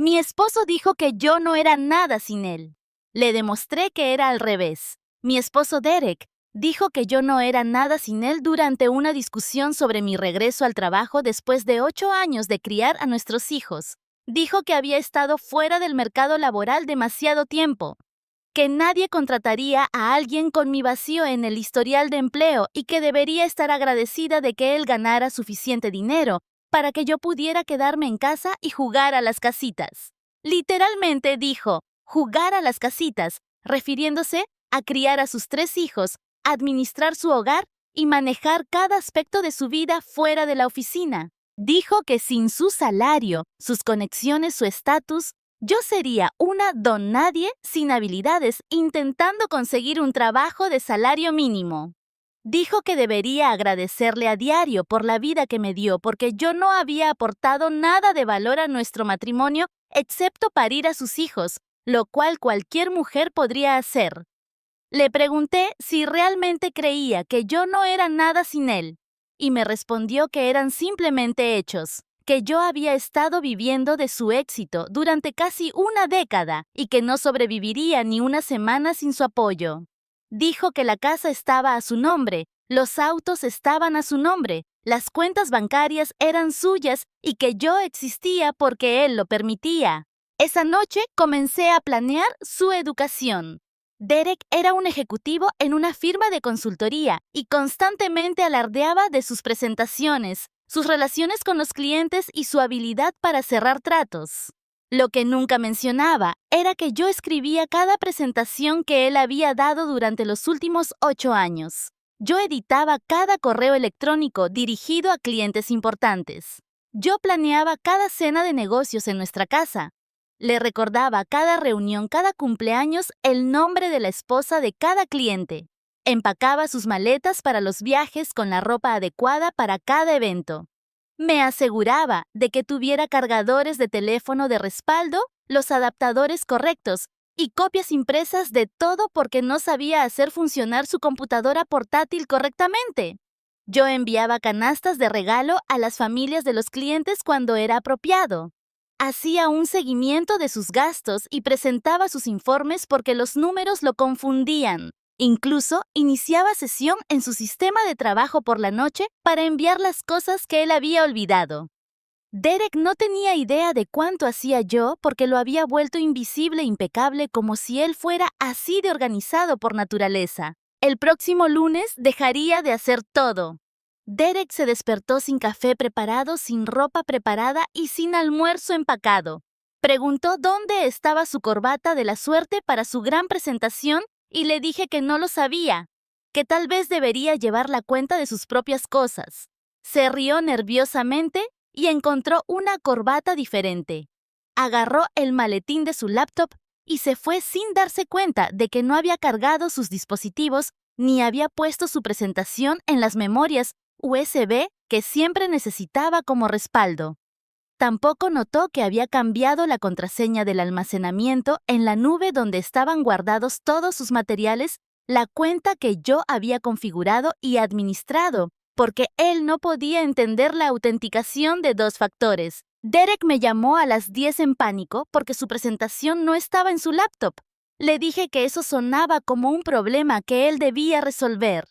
Mi esposo dijo que yo no era nada sin él. Le demostré que era al revés. Mi esposo Derek dijo que yo no era nada sin él durante una discusión sobre mi regreso al trabajo después de 8 años de criar a nuestros hijos. Dijo que había estado fuera del mercado laboral demasiado tiempo, que nadie contrataría a alguien con mi vacío en el historial de empleo y que debería estar agradecida de que él ganara suficiente dinero para que yo pudiera quedarme en casa y jugar a las casitas. Literalmente dijo, jugar a las casitas, refiriéndose a criar a sus 3 hijos, administrar su hogar y manejar cada aspecto de su vida fuera de la oficina. Dijo que sin su salario, sus conexiones, su estatus, yo sería una don nadie sin habilidades intentando conseguir un trabajo de salario mínimo. Dijo que debería agradecerle a diario por la vida que me dio porque yo no había aportado nada de valor a nuestro matrimonio excepto parir a sus hijos, lo cual cualquier mujer podría hacer. Le pregunté si realmente creía que yo no era nada sin él, y me respondió que eran simplemente hechos, que yo había estado viviendo de su éxito durante casi una década y que no sobreviviría ni una semana sin su apoyo. Dijo que la casa estaba a su nombre, los autos estaban a su nombre, las cuentas bancarias eran suyas y que yo existía porque él lo permitía. Esa noche comencé a planear su educación. Derek era un ejecutivo en una firma de consultoría y constantemente alardeaba de sus presentaciones, sus relaciones con los clientes y su habilidad para cerrar tratos. Lo que nunca mencionaba era que yo escribía cada presentación que él había dado durante los últimos 8 años. Yo editaba cada correo electrónico dirigido a clientes importantes. Yo planeaba cada cena de negocios en nuestra casa. Le recordaba cada reunión, cada cumpleaños, el nombre de la esposa de cada cliente. Empacaba sus maletas para los viajes con la ropa adecuada para cada evento. Me aseguraba de que tuviera cargadores de teléfono de respaldo, los adaptadores correctos y copias impresas de todo porque no sabía hacer funcionar su computadora portátil correctamente. Yo enviaba canastas de regalo a las familias de los clientes cuando era apropiado. Hacía un seguimiento de sus gastos y presentaba sus informes porque los números lo confundían. Incluso iniciaba sesión en su sistema de trabajo por la noche para enviar las cosas que él había olvidado. Derek no tenía idea de cuánto hacía yo porque lo había vuelto invisible e impecable como si él fuera así de organizado por naturaleza. El próximo lunes dejaría de hacer todo. Derek se despertó sin café preparado, sin ropa preparada y sin almuerzo empacado. Preguntó dónde estaba su corbata de la suerte para su gran presentación y le dije que no lo sabía, que tal vez debería llevar la cuenta de sus propias cosas. Se rió nerviosamente y encontró una corbata diferente. Agarró el maletín de su laptop y se fue sin darse cuenta de que no había cargado sus dispositivos ni había puesto su presentación en las memorias USB que siempre necesitaba como respaldo. Tampoco notó que había cambiado la contraseña del almacenamiento en la nube donde estaban guardados todos sus materiales, la cuenta que yo había configurado y administrado, porque él no podía entender la autenticación de 2 factores. Derek me llamó a las 10 en pánico porque su presentación no estaba en su laptop. Le dije que eso sonaba como un problema que él debía resolver.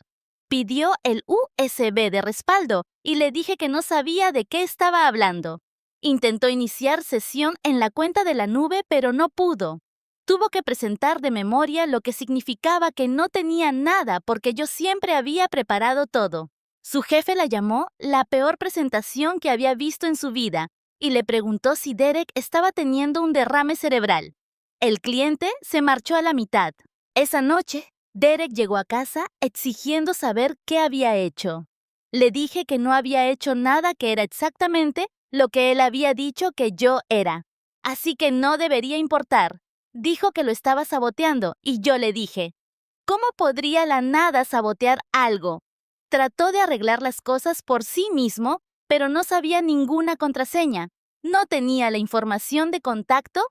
Pidió el USB de respaldo y le dije que no sabía de qué estaba hablando. Intentó iniciar sesión en la cuenta de la nube, pero no pudo. Tuvo que presentar de memoria lo que significaba que no tenía nada porque yo siempre había preparado todo. Su jefe la llamó la peor presentación que había visto en su vida y le preguntó si Derek estaba teniendo un derrame cerebral. El cliente se marchó a la mitad. Esa noche, Derek llegó a casa exigiendo saber qué había hecho. Le dije que no había hecho nada que era exactamente lo que él había dicho que yo era. Así que no debería importar. Dijo que lo estaba saboteando y yo le dije, ¿cómo podría la nada sabotear algo? Trató de arreglar las cosas por sí mismo, pero no sabía ninguna contraseña. No tenía la información de contacto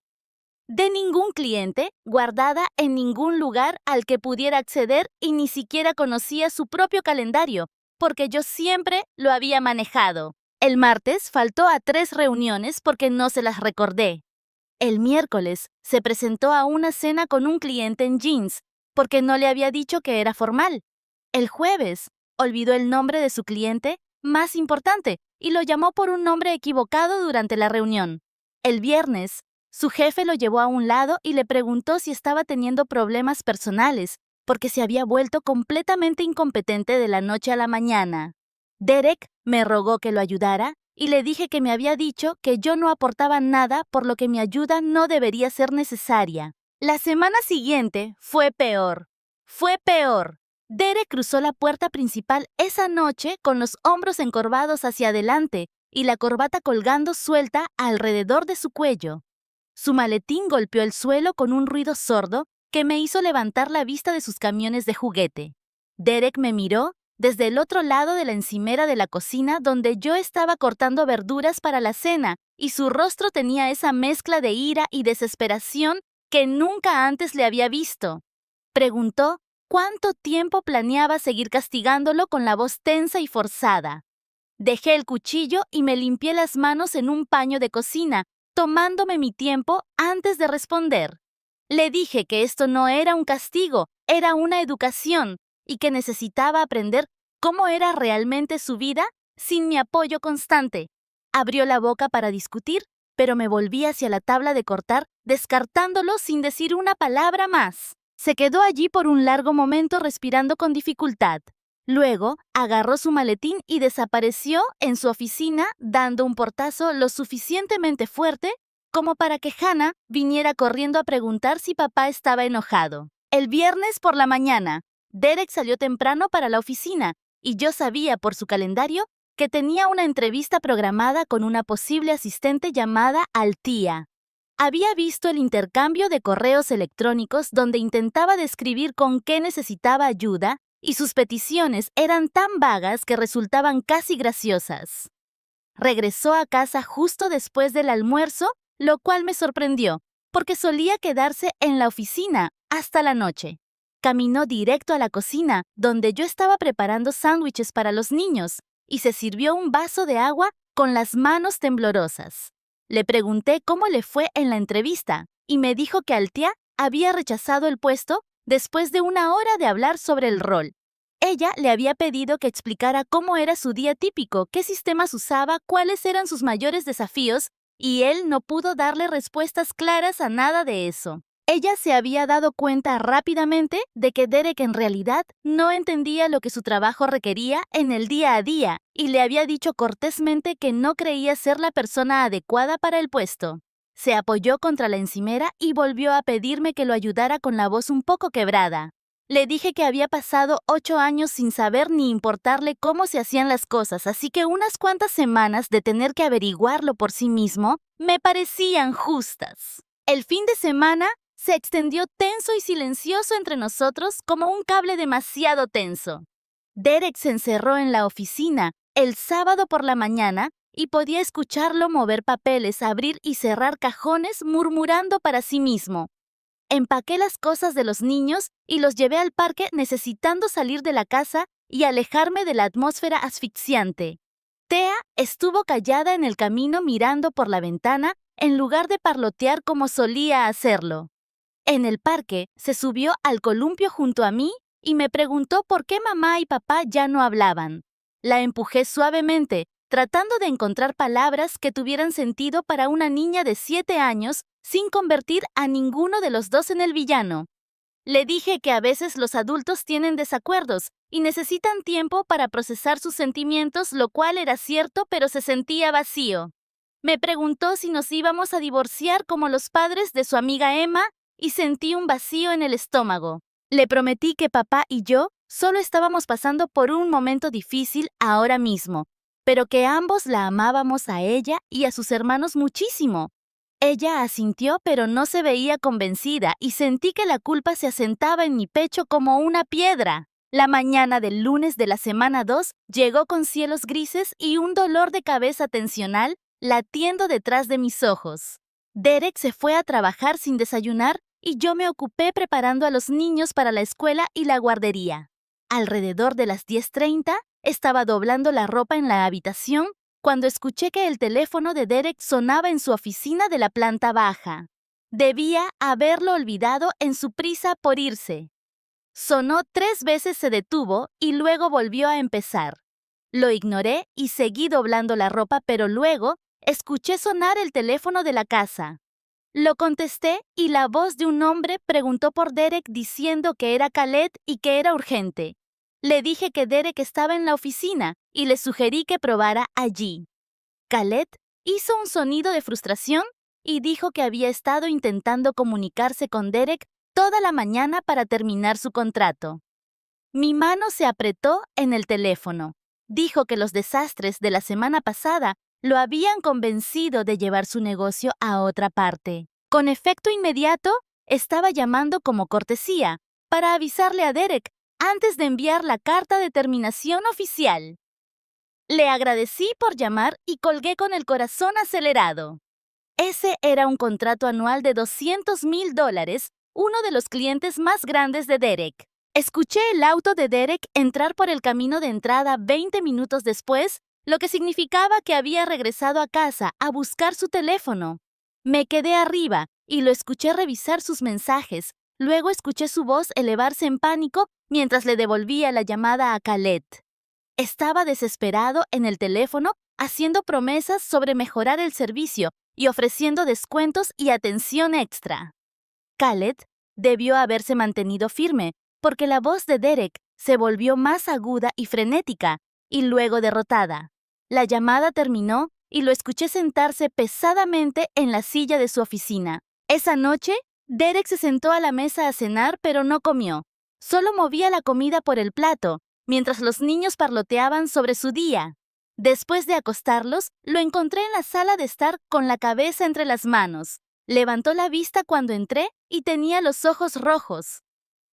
de ningún cliente guardada en ningún lugar al que pudiera acceder y ni siquiera conocía su propio calendario, porque yo siempre lo había manejado. El martes faltó a 3 reuniones porque no se las recordé. El miércoles se presentó a una cena con un cliente en jeans, porque no le había dicho que era formal. El jueves olvidó el nombre de su cliente más importante y lo llamó por un nombre equivocado durante la reunión. El viernes, su jefe lo llevó a un lado y le preguntó si estaba teniendo problemas personales, porque se había vuelto completamente incompetente de la noche a la mañana. Derek me rogó que lo ayudara y le dije que me había dicho que yo no aportaba nada, por lo que mi ayuda no debería ser necesaria. La semana siguiente fue peor. Fue peor. Derek cruzó la puerta principal esa noche con los hombros encorvados hacia adelante y la corbata colgando suelta alrededor de su cuello. Su maletín golpeó el suelo con un ruido sordo que me hizo levantar la vista de sus camiones de juguete. Derek me miró desde el otro lado de la encimera de la cocina donde yo estaba cortando verduras para la cena, y su rostro tenía esa mezcla de ira y desesperación que nunca antes le había visto. Preguntó cuánto tiempo planeaba seguir castigándolo con la voz tensa y forzada. Dejé el cuchillo y me limpié las manos en un paño de cocina, tomándome mi tiempo antes de responder. Le dije que esto no era un castigo, era una educación, y que necesitaba aprender cómo era realmente su vida sin mi apoyo constante. Abrió la boca para discutir, pero me volví hacia la tabla de cortar, descartándolo sin decir una palabra más. Se quedó allí por un largo momento respirando con dificultad. Luego, agarró su maletín y desapareció en su oficina, dando un portazo lo suficientemente fuerte como para que Hannah viniera corriendo a preguntar si papá estaba enojado. El viernes por la mañana, Derek salió temprano para la oficina y yo sabía por su calendario que tenía una entrevista programada con una posible asistente llamada Althea. Había visto el intercambio de correos electrónicos donde intentaba describir con qué necesitaba ayuda y sus peticiones eran tan vagas que resultaban casi graciosas. Regresó a casa justo después del almuerzo, lo cual me sorprendió, porque solía quedarse en la oficina hasta la noche. Caminó directo a la cocina, donde yo estaba preparando sándwiches para los niños, y se sirvió un vaso de agua con las manos temblorosas. Le pregunté cómo le fue en la entrevista, y me dijo que Althea había rechazado el puesto después de una hora de hablar sobre el rol. Ella le había pedido que explicara cómo era su día típico, qué sistemas usaba, cuáles eran sus mayores desafíos, y él no pudo darle respuestas claras a nada de eso. Ella se había dado cuenta rápidamente de que Derek en realidad no entendía lo que su trabajo requería en el día a día y le había dicho cortésmente que no creía ser la persona adecuada para el puesto. Se apoyó contra la encimera y volvió a pedirme que lo ayudara con la voz un poco quebrada. Le dije que había pasado 8 años sin saber ni importarle cómo se hacían las cosas, así que unas cuantas semanas de tener que averiguarlo por sí mismo me parecían justas. El fin de semana se extendió tenso y silencioso entre nosotros como un cable demasiado tenso. Derek se encerró en la oficina el sábado por la mañana y podía escucharlo mover papeles, abrir y cerrar cajones murmurando para sí mismo. Empaqué las cosas de los niños y los llevé al parque necesitando salir de la casa y alejarme de la atmósfera asfixiante. Thea estuvo callada en el camino mirando por la ventana en lugar de parlotear como solía hacerlo. En el parque se subió al columpio junto a mí y me preguntó por qué mamá y papá ya no hablaban. La empujé suavemente, tratando de encontrar palabras que tuvieran sentido para una niña de 7 años sin convertir a ninguno de los dos en el villano. Le dije que a veces los adultos tienen desacuerdos y necesitan tiempo para procesar sus sentimientos, lo cual era cierto, pero se sentía vacío. Me preguntó si nos íbamos a divorciar como los padres de su amiga Emma y sentí un vacío en el estómago. Le prometí que papá y yo solo estábamos pasando por un momento difícil ahora mismo, pero que ambos la amábamos a ella y a sus hermanos muchísimo. Ella asintió, pero no se veía convencida y sentí que la culpa se asentaba en mi pecho como una piedra. La mañana del lunes de la semana 2 llegó con cielos grises y un dolor de cabeza tensional latiendo detrás de mis ojos. Derek se fue a trabajar sin desayunar y yo me ocupé preparando a los niños para la escuela y la guardería. Alrededor de las 10:30 estaba doblando la ropa en la habitación cuando escuché que el teléfono de Derek sonaba en su oficina de la planta baja. Debía haberlo olvidado en su prisa por irse. Sonó 3 veces, se detuvo y luego volvió a empezar. Lo ignoré y seguí doblando la ropa, pero luego escuché sonar el teléfono de la casa. Lo contesté y la voz de un hombre preguntó por Derek diciendo que era Khaled y que era urgente. Le dije que Derek estaba en la oficina y le sugerí que probara allí. Khaled hizo un sonido de frustración y dijo que había estado intentando comunicarse con Derek toda la mañana para terminar su contrato. Mi mano se apretó en el teléfono. Dijo que los desastres de la semana pasada lo habían convencido de llevar su negocio a otra parte. Con efecto inmediato, estaba llamando como cortesía para avisarle a Derek antes de enviar la carta de terminación oficial. Le agradecí por llamar y colgué con el corazón acelerado. Ese era un contrato anual de $200,000, uno de los clientes más grandes de Derek. Escuché el auto de Derek entrar por el camino de entrada 20 minutos después, lo que significaba que había regresado a casa a buscar su teléfono. Me quedé arriba y lo escuché revisar sus mensajes. Luego escuché su voz elevarse en pánico mientras le devolvía la llamada a Khaled. Estaba desesperado en el teléfono, haciendo promesas sobre mejorar el servicio y ofreciendo descuentos y atención extra. Khaled debió haberse mantenido firme, porque la voz de Derek se volvió más aguda y frenética, y luego derrotada. La llamada terminó y lo escuché sentarse pesadamente en la silla de su oficina. Esa noche, Derek se sentó a la mesa a cenar, pero no comió. Solo movía la comida por el plato, mientras los niños parloteaban sobre su día. Después de acostarlos, lo encontré en la sala de estar con la cabeza entre las manos. Levantó la vista cuando entré y tenía los ojos rojos.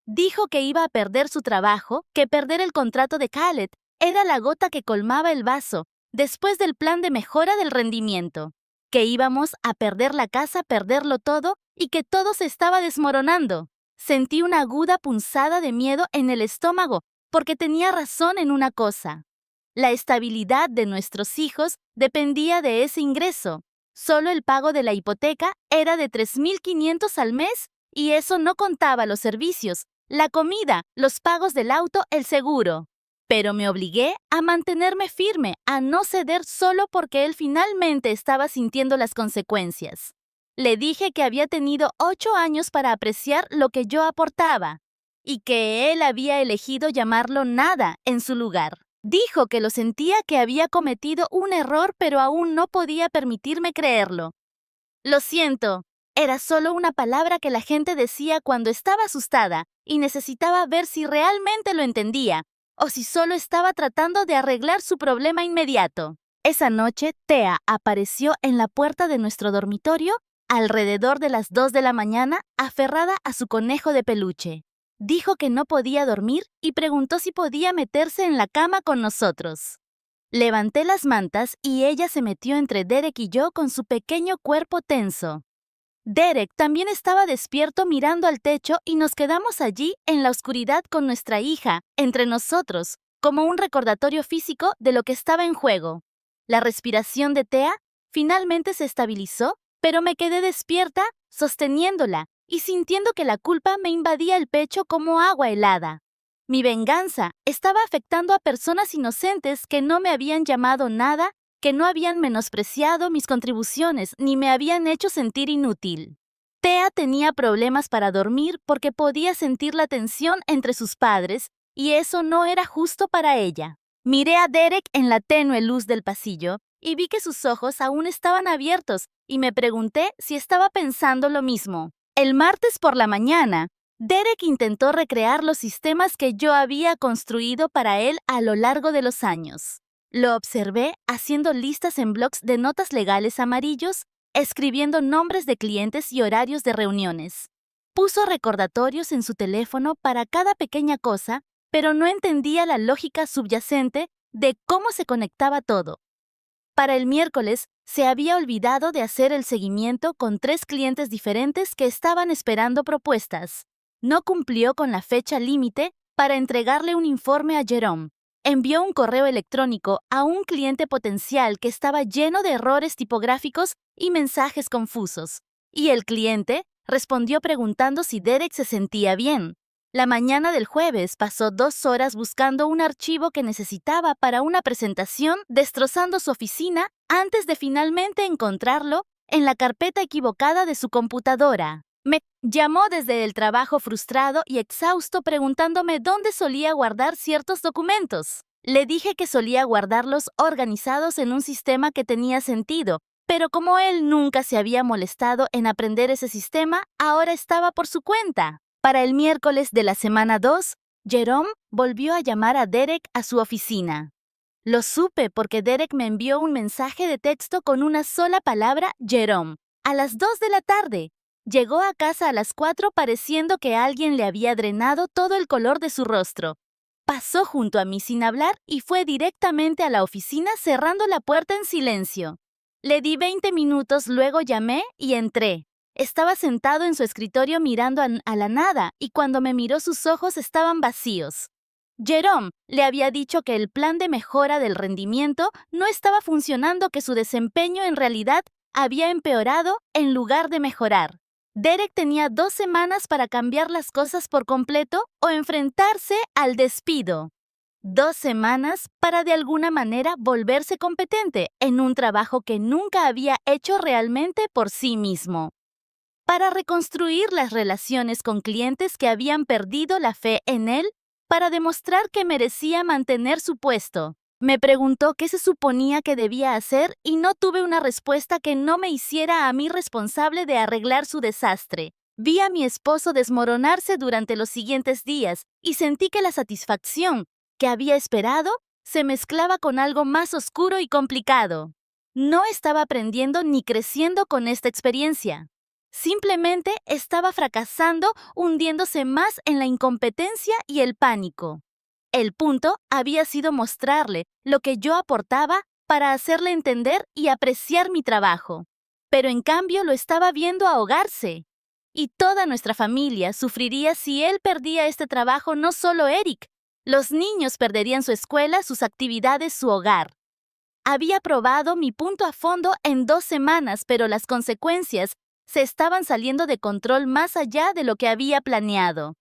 Dijo que iba a perder su trabajo, que perder el contrato de Khaled era la gota que colmaba el vaso después del plan de mejora del rendimiento, que íbamos a perder la casa, perderlo todo y que todo se estaba desmoronando. Sentí una aguda punzada de miedo en el estómago porque tenía razón en una cosa. La estabilidad de nuestros hijos dependía de ese ingreso. Solo el pago de la hipoteca era de $3,500 al mes y eso no contaba los servicios, la comida, los pagos del auto, el seguro. Pero me obligué a mantenerme firme, a no ceder solo porque él finalmente estaba sintiendo las consecuencias. Le dije que había tenido 8 años para apreciar lo que yo aportaba y que él había elegido llamarlo nada en su lugar. Dijo que lo sentía, que había cometido un error, pero aún no podía permitirme creerlo. Lo siento, era solo una palabra que la gente decía cuando estaba asustada y necesitaba ver si realmente lo entendía o si solo estaba tratando de arreglar su problema inmediato. Esa noche, Thea apareció en la puerta de nuestro dormitorio alrededor de las 2 de la mañana, aferrada a su conejo de peluche. Dijo que no podía dormir y preguntó si podía meterse en la cama con nosotros. Levanté las mantas y ella se metió entre Derek y yo con su pequeño cuerpo tenso. Derek también estaba despierto mirando al techo y nos quedamos allí en la oscuridad con nuestra hija, entre nosotros, como un recordatorio físico de lo que estaba en juego. La respiración de Thea finalmente se estabilizó, pero me quedé despierta, sosteniéndola y sintiendo que la culpa me invadía el pecho como agua helada. Mi venganza estaba afectando a personas inocentes que no me habían llamado nada, que no habían menospreciado mis contribuciones ni me habían hecho sentir inútil. Thea tenía problemas para dormir porque podía sentir la tensión entre sus padres y eso no era justo para ella. Miré a Derek en la tenue luz del pasillo y vi que sus ojos aún estaban abiertos y me pregunté si estaba pensando lo mismo. El martes por la mañana, Derek intentó recrear los sistemas que yo había construido para él a lo largo de los años. Lo observé haciendo listas en blocs de notas legales amarillos, escribiendo nombres de clientes y horarios de reuniones. Puso recordatorios en su teléfono para cada pequeña cosa, pero no entendía la lógica subyacente de cómo se conectaba todo. Para el miércoles, se había olvidado de hacer el seguimiento con 3 clientes diferentes que estaban esperando propuestas. No cumplió con la fecha límite para entregarle un informe a Jerome. envió un correo electrónico a un cliente potencial que estaba lleno de errores tipográficos y mensajes confusos. Y el cliente respondió preguntando si Derek se sentía bien. La mañana del jueves pasó 2 horas buscando un archivo que necesitaba para una presentación, destrozando su oficina antes de finalmente encontrarlo en la carpeta equivocada de su computadora. Me llamó desde el trabajo frustrado y exhausto preguntándome dónde solía guardar ciertos documentos. Le dije que solía guardarlos organizados en un sistema que tenía sentido, pero como él nunca se había molestado en aprender ese sistema, ahora estaba por su cuenta. Para el miércoles de la semana 2, Jerome volvió a llamar a Derek a su oficina. Lo supe porque Derek me envió un mensaje de texto con una sola palabra, Jerome, a las 2 de la tarde. Llegó a casa a las 4 pareciendo que alguien le había drenado todo el color de su rostro. Pasó junto a mí sin hablar y fue directamente a la oficina cerrando la puerta en silencio. Le di 20 minutos, luego llamé y entré. Estaba sentado en su escritorio mirando a la nada y cuando me miró sus ojos estaban vacíos. Jerome le había dicho que el plan de mejora del rendimiento no estaba funcionando, que su desempeño en realidad había empeorado en lugar de mejorar. Derek tenía 2 semanas para cambiar las cosas por completo o enfrentarse al despido. 2 semanas para de alguna manera volverse competente en un trabajo que nunca había hecho realmente por sí mismo. Para reconstruir las relaciones con clientes que habían perdido la fe en él, para demostrar que merecía mantener su puesto. Me preguntó qué se suponía que debía hacer y no tuve una respuesta que no me hiciera a mí responsable de arreglar su desastre. Vi a mi esposo desmoronarse durante los siguientes días y sentí que la satisfacción que había esperado se mezclaba con algo más oscuro y complicado. No estaba aprendiendo ni creciendo con esta experiencia. Simplemente estaba fracasando, hundiéndose más en la incompetencia y el pánico. El punto había sido mostrarle lo que yo aportaba para hacerle entender y apreciar mi trabajo. Pero en cambio lo estaba viendo ahogarse. Y toda nuestra familia sufriría si él perdía este trabajo, no solo Eric. Los niños perderían su escuela, sus actividades, su hogar. Había probado mi punto a fondo en 2 semanas, pero las consecuencias se estaban saliendo de control más allá de lo que había planeado.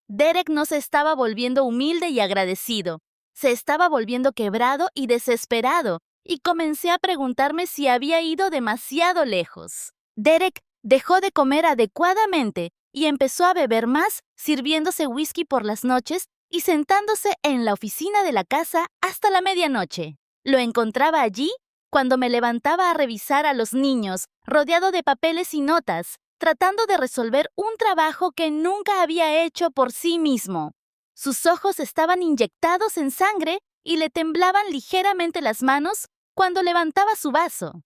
Derek no se estaba volviendo humilde y agradecido, se estaba volviendo quebrado y desesperado, y comencé a preguntarme si había ido demasiado lejos. Derek dejó de comer adecuadamente y empezó a beber más, sirviéndose whisky por las noches y sentándose en la oficina de la casa hasta la medianoche. Lo encontraba allí cuando me levantaba a revisar a los niños, rodeado de papeles y notas, tratando de resolver un trabajo que nunca había hecho por sí mismo. Sus ojos estaban inyectados en sangre y le temblaban ligeramente las manos cuando levantaba su vaso.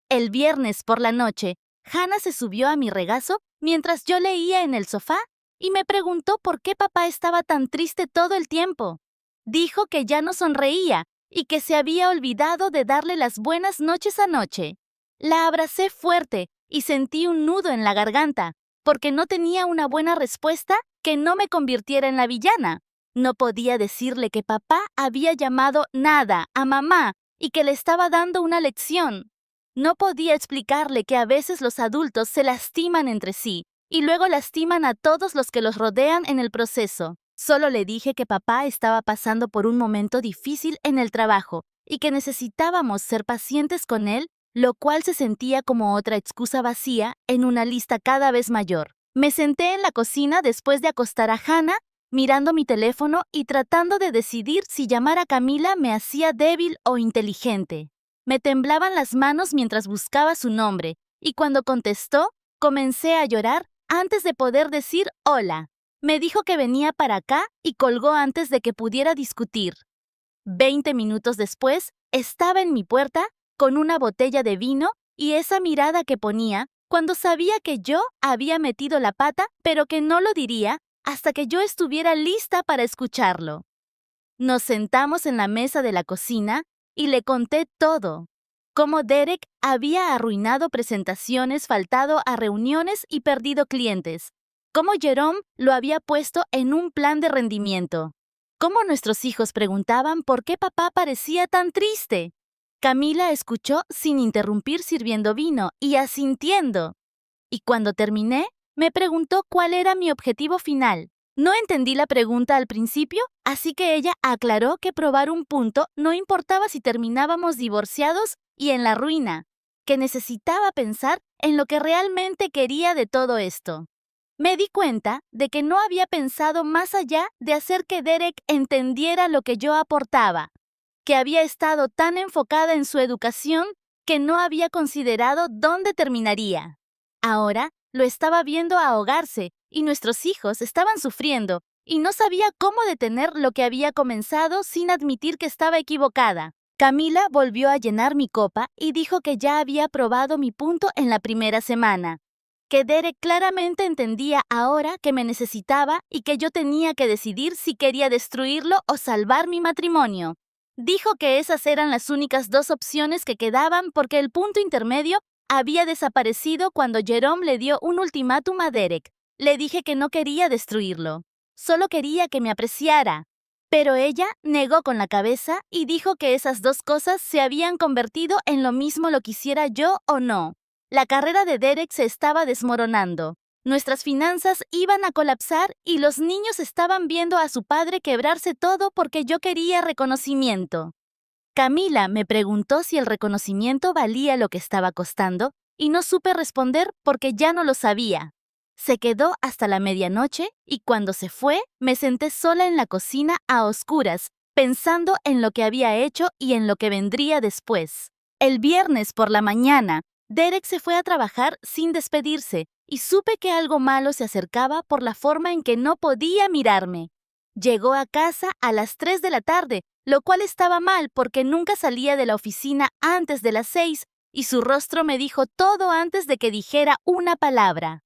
El viernes por la noche, Hannah se subió a mi regazo mientras yo leía en el sofá y me preguntó por qué papá estaba tan triste todo el tiempo. Dijo que ya no sonreía y que se había olvidado de darle las buenas noches anoche. La abracé fuerte y sentí un nudo en la garganta, porque no tenía una buena respuesta que no me convirtiera en la villana. No podía decirle que papá había llamado nada a mamá y que le estaba dando una lección. No podía explicarle que a veces los adultos se lastiman entre sí y luego lastiman a todos los que los rodean en el proceso. Solo le dije que papá estaba pasando por un momento difícil en el trabajo y que necesitábamos ser pacientes con él, lo cual se sentía como otra excusa vacía en una lista cada vez mayor. Me senté en la cocina después de acostar a Hannah, mirando mi teléfono y tratando de decidir si llamar a Camila me hacía débil o inteligente. Me temblaban las manos mientras buscaba su nombre, y cuando contestó, comencé a llorar antes de poder decir hola. Me dijo que venía para acá y colgó antes de que pudiera discutir. 20 minutos después, estaba en mi puerta con una botella de vino y esa mirada que ponía cuando sabía que yo había metido la pata, pero que no lo diría hasta que yo estuviera lista para escucharlo. Nos sentamos en la mesa de la cocina y le conté todo. Cómo Derek había arruinado presentaciones, faltado a reuniones y perdido clientes. Cómo Jerome lo había puesto en un plan de rendimiento. cómo nuestros hijos preguntaban por qué papá parecía tan triste. Camila escuchó sin interrumpir sirviendo vino y asintiendo. Y cuando terminé, me preguntó cuál era mi objetivo final. No entendí la pregunta al principio, así que ella aclaró que probar un punto no importaba si terminábamos divorciados y en la ruina, que necesitaba pensar en lo que realmente quería de todo esto. Me di cuenta de que no había pensado más allá de hacer que Derek entendiera lo que yo aportaba, que había estado tan enfocada en su educación que no había considerado dónde terminaría. Ahora lo estaba viendo ahogarse y nuestros hijos estaban sufriendo y no sabía cómo detener lo que había comenzado sin admitir que estaba equivocada. Camila volvió a llenar mi copa y dijo que ya había probado mi punto en la primera semana, que Derek claramente entendía ahora que me necesitaba y que yo tenía que decidir si quería destruirlo o salvar mi matrimonio. Dijo que esas eran las únicas dos opciones que quedaban porque el punto intermedio había desaparecido cuando Jerome le dio un ultimátum a Derek. Le dije que no quería destruirlo, solo quería que me apreciara. Pero ella negó con la cabeza y dijo que esas dos cosas se habían convertido en lo mismo lo quisiera yo o no. La carrera de Derek se estaba desmoronando. Nuestras finanzas iban a colapsar y los niños estaban viendo a su padre quebrarse todo porque yo quería reconocimiento. Camila me preguntó si el reconocimiento valía lo que estaba costando y no supe responder porque ya no lo sabía. Se quedó hasta la medianoche y cuando se fue me senté sola en la cocina a oscuras, pensando en lo que había hecho y en lo que vendría después. El viernes por la mañana, Derek se fue a trabajar sin despedirse y supe que algo malo se acercaba por la forma en que no podía mirarme. Llegó a casa a las 3 de la tarde, lo cual estaba mal porque nunca salía de la oficina antes de las 6 y su rostro me dijo todo antes de que dijera una palabra.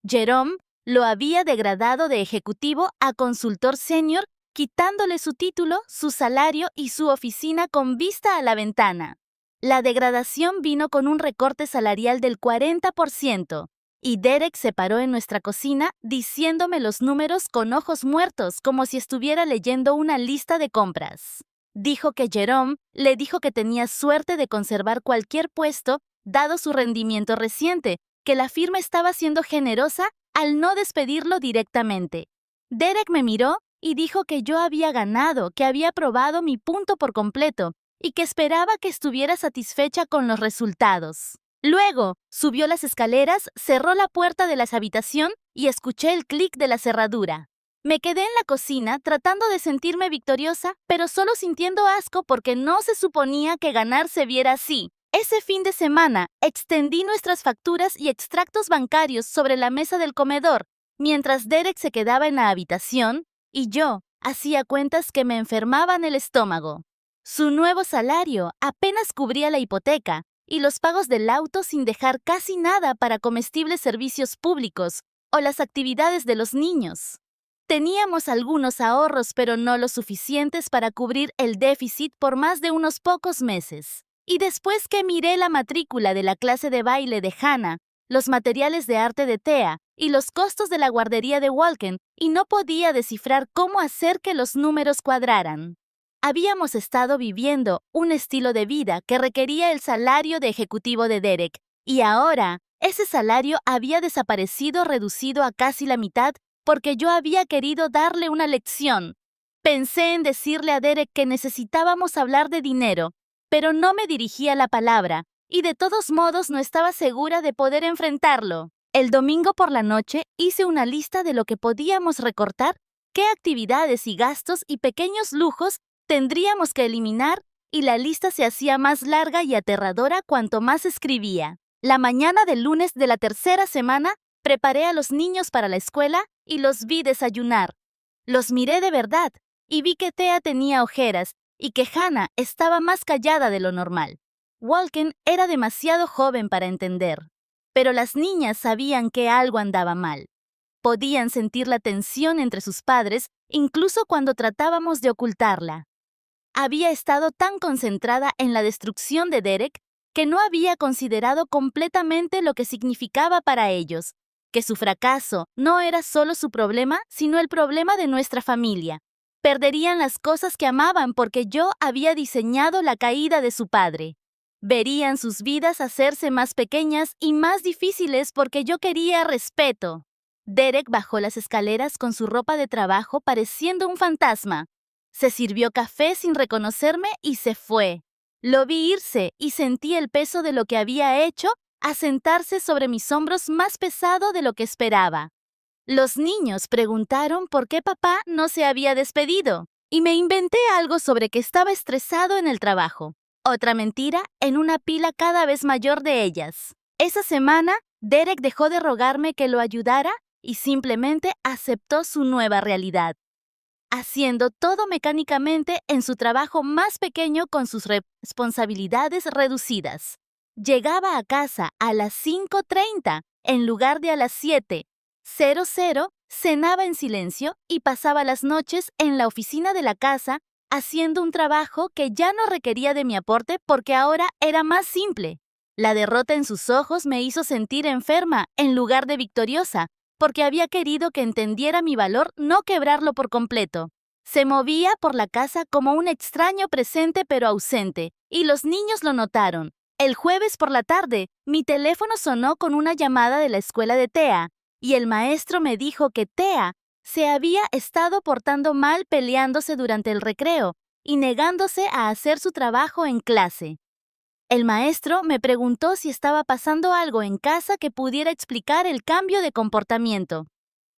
Jerome lo había degradado de ejecutivo a consultor senior, quitándole su título, su salario y su oficina con vista a la ventana. La degradación vino con un recorte salarial del 40%, y Derek se paró en nuestra cocina diciéndome los números con ojos muertos como si estuviera leyendo una lista de compras. Dijo que Jerome le dijo que tenía suerte de conservar cualquier puesto dado su rendimiento reciente, que la firma estaba siendo generosa al no despedirlo directamente. Derek me miró y dijo que yo había ganado, que había probado mi punto por completo y que esperaba que estuviera satisfecha con los resultados. Luego, subió las escaleras, cerró la puerta de la habitación y escuché el clic de la cerradura. Me quedé en la cocina tratando de sentirme victoriosa, pero solo sintiendo asco porque no se suponía que ganar se viera así. Ese fin de semana, extendí nuestras facturas y extractos bancarios sobre la mesa del comedor, mientras Derek se quedaba en la habitación y yo hacía cuentas que me enfermaban el estómago. Su nuevo salario apenas cubría la hipoteca y los pagos del auto sin dejar casi nada para comestibles servicios públicos o las actividades de los niños. Teníamos algunos ahorros, pero no lo suficientes para cubrir el déficit por más de unos pocos meses. Y después que miré la matrícula de la clase de baile de Hannah, los materiales de arte de Thea y los costos de la guardería de Walken, y no podía descifrar cómo hacer que los números cuadraran. Habíamos estado viviendo un estilo de vida que requería el salario de ejecutivo de Derek, y ahora ese salario había desaparecido reducido a casi la mitad porque yo había querido darle una lección. Pensé en decirle a Derek que necesitábamos hablar de dinero, pero no me dirigía la palabra, y de todos modos no estaba segura de poder enfrentarlo. El domingo por la noche hice una lista de lo que podíamos recortar, qué actividades y gastos y pequeños lujos tendríamos que eliminar, y la lista se hacía más larga y aterradora cuanto más escribía. La mañana del lunes de la tercera semana, preparé a los niños para la escuela y los vi desayunar. Los miré de verdad y vi que Thea tenía ojeras y que Hannah estaba más callada de lo normal. Walken era demasiado joven para entender, pero las niñas sabían que algo andaba mal. Podían sentir la tensión entre sus padres incluso cuando tratábamos de ocultarla. Había estado tan concentrada en la destrucción de Derek que no había considerado completamente lo que significaba para ellos, que su fracaso no era solo su problema, sino el problema de nuestra familia. Perderían las cosas que amaban porque yo había diseñado la caída de su padre. Verían sus vidas hacerse más pequeñas y más difíciles porque yo quería respeto. Derek bajó las escaleras con su ropa de trabajo pareciendo un fantasma. Se sirvió café sin reconocerme y se fue. Lo vi irse y sentí el peso de lo que había hecho asentarse sobre mis hombros más pesado de lo que esperaba. Los niños preguntaron por qué papá no se había despedido y me inventé algo sobre que estaba estresado en el trabajo. Otra mentira en una pila cada vez mayor de ellas. Esa semana, Derek dejó de rogarme que lo ayudara y simplemente aceptó su nueva realidad, haciendo todo mecánicamente en su trabajo más pequeño con sus responsabilidades reducidas. Llegaba a casa a las 5:30 en lugar de a las 7:00, cenaba en silencio y pasaba las noches en la oficina de la casa haciendo un trabajo que ya no requería de mi aporte porque ahora era más simple. La derrota en sus ojos me hizo sentir enferma en lugar de victoriosa, porque había querido que entendiera mi valor, no quebrarlo por completo. Se movía por la casa como un extraño presente pero ausente, y los niños lo notaron. El jueves por la tarde, mi teléfono sonó con una llamada de la escuela de Thea, y el maestro me dijo que Thea se había estado portando mal peleándose durante el recreo y negándose a hacer su trabajo en clase. El maestro me preguntó si estaba pasando algo en casa que pudiera explicar el cambio de comportamiento.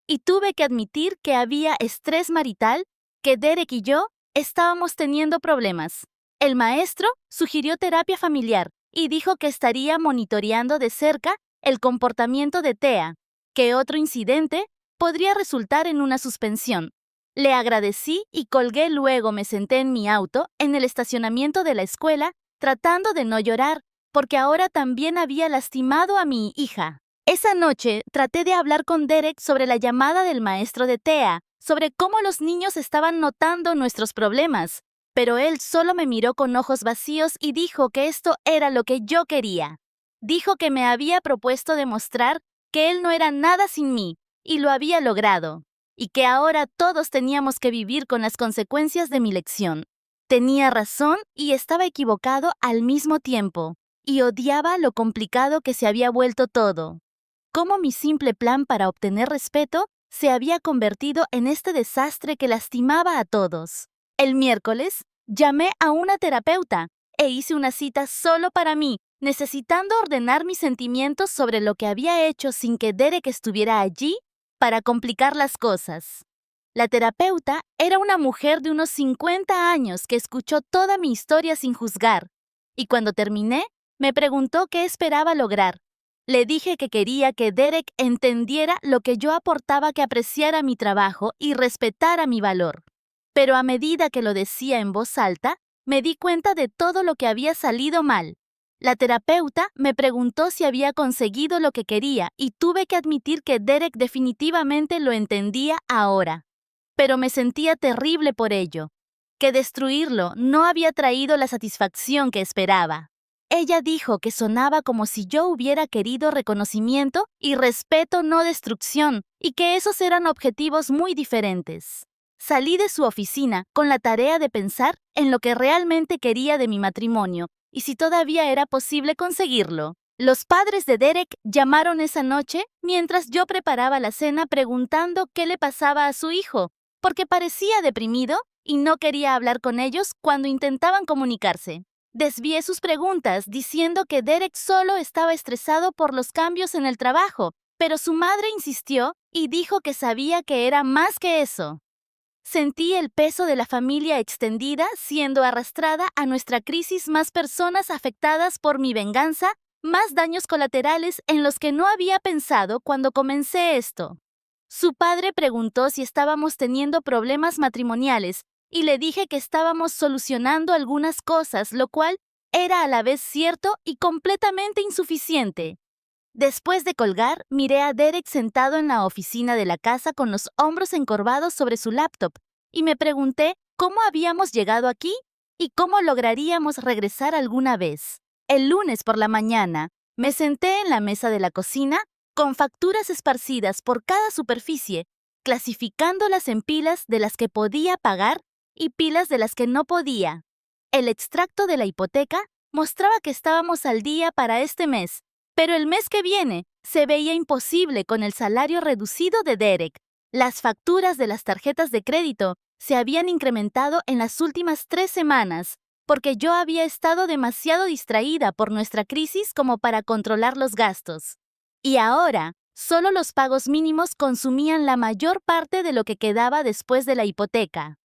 Y tuve que admitir que había estrés marital, que Derek y yo estábamos teniendo problemas. El maestro sugirió terapia familiar y dijo que estaría monitoreando de cerca el comportamiento de Thea, que otro incidente podría resultar en una suspensión. Le agradecí y colgué, luego me senté en mi auto en el estacionamiento de la escuela tratando de no llorar, porque ahora también había lastimado a mi hija. Esa noche traté de hablar con Derek sobre la llamada del maestro de Thea, sobre cómo los niños estaban notando nuestros problemas, pero él solo me miró con ojos vacíos y dijo que esto era lo que yo quería. Dijo que me había propuesto demostrar que él no era nada sin mí, y lo había logrado, y que ahora todos teníamos que vivir con las consecuencias de mi lección. Tenía razón y estaba equivocado al mismo tiempo, y odiaba lo complicado que se había vuelto todo. Cómo mi simple plan para obtener respeto se había convertido en este desastre que lastimaba a todos. El miércoles, llamé a una terapeuta e hice una cita solo para mí, necesitando ordenar mis sentimientos sobre lo que había hecho sin que Derek estuviera allí para complicar las cosas. La terapeuta era una mujer de unos 50 años que escuchó toda mi historia sin juzgar, y cuando terminé, me preguntó qué esperaba lograr. Le dije que quería que Derek entendiera lo que yo aportaba, que apreciara mi trabajo y respetara mi valor. Pero a medida que lo decía en voz alta, me di cuenta de todo lo que había salido mal. La terapeuta me preguntó si había conseguido lo que quería y tuve que admitir que Derek definitivamente lo entendía ahora. Pero me sentía terrible por ello, que destruirlo no había traído la satisfacción que esperaba. Ella dijo que sonaba como si yo hubiera querido reconocimiento y respeto, no destrucción, y que esos eran objetivos muy diferentes. Salí de su oficina con la tarea de pensar en lo que realmente quería de mi matrimonio y si todavía era posible conseguirlo. Los padres de Derek llamaron esa noche mientras yo preparaba la cena preguntando qué le pasaba a su hijo, porque parecía deprimido y no quería hablar con ellos cuando intentaban comunicarse. Desvié sus preguntas diciendo que Derek solo estaba estresado por los cambios en el trabajo, pero su madre insistió y dijo que sabía que era más que eso. Sentí el peso de la familia extendida siendo arrastrada a nuestra crisis, más personas afectadas por mi venganza, más daños colaterales en los que no había pensado cuando comencé esto. Su padre preguntó si estábamos teniendo problemas matrimoniales y le dije que estábamos solucionando algunas cosas, lo cual era a la vez cierto y completamente insuficiente. Después de colgar, miré a Derek sentado en la oficina de la casa con los hombros encorvados sobre su laptop y me pregunté cómo habíamos llegado aquí y cómo lograríamos regresar alguna vez. El lunes por la mañana, me senté en la mesa de la cocina con facturas esparcidas por cada superficie clasificándolas en pilas de las que podía pagar y pilas de las que no podía. El extracto de la hipoteca mostraba que estábamos al día para este mes, pero el mes que viene se veía imposible con el salario reducido de Derek. Las facturas de las tarjetas de crédito se habían incrementado en las últimas 3 semanas, porque yo había estado demasiado distraída por nuestra crisis como para controlar los gastos. Y ahora, solo los pagos mínimos consumían la mayor parte de lo que quedaba después de la hipoteca.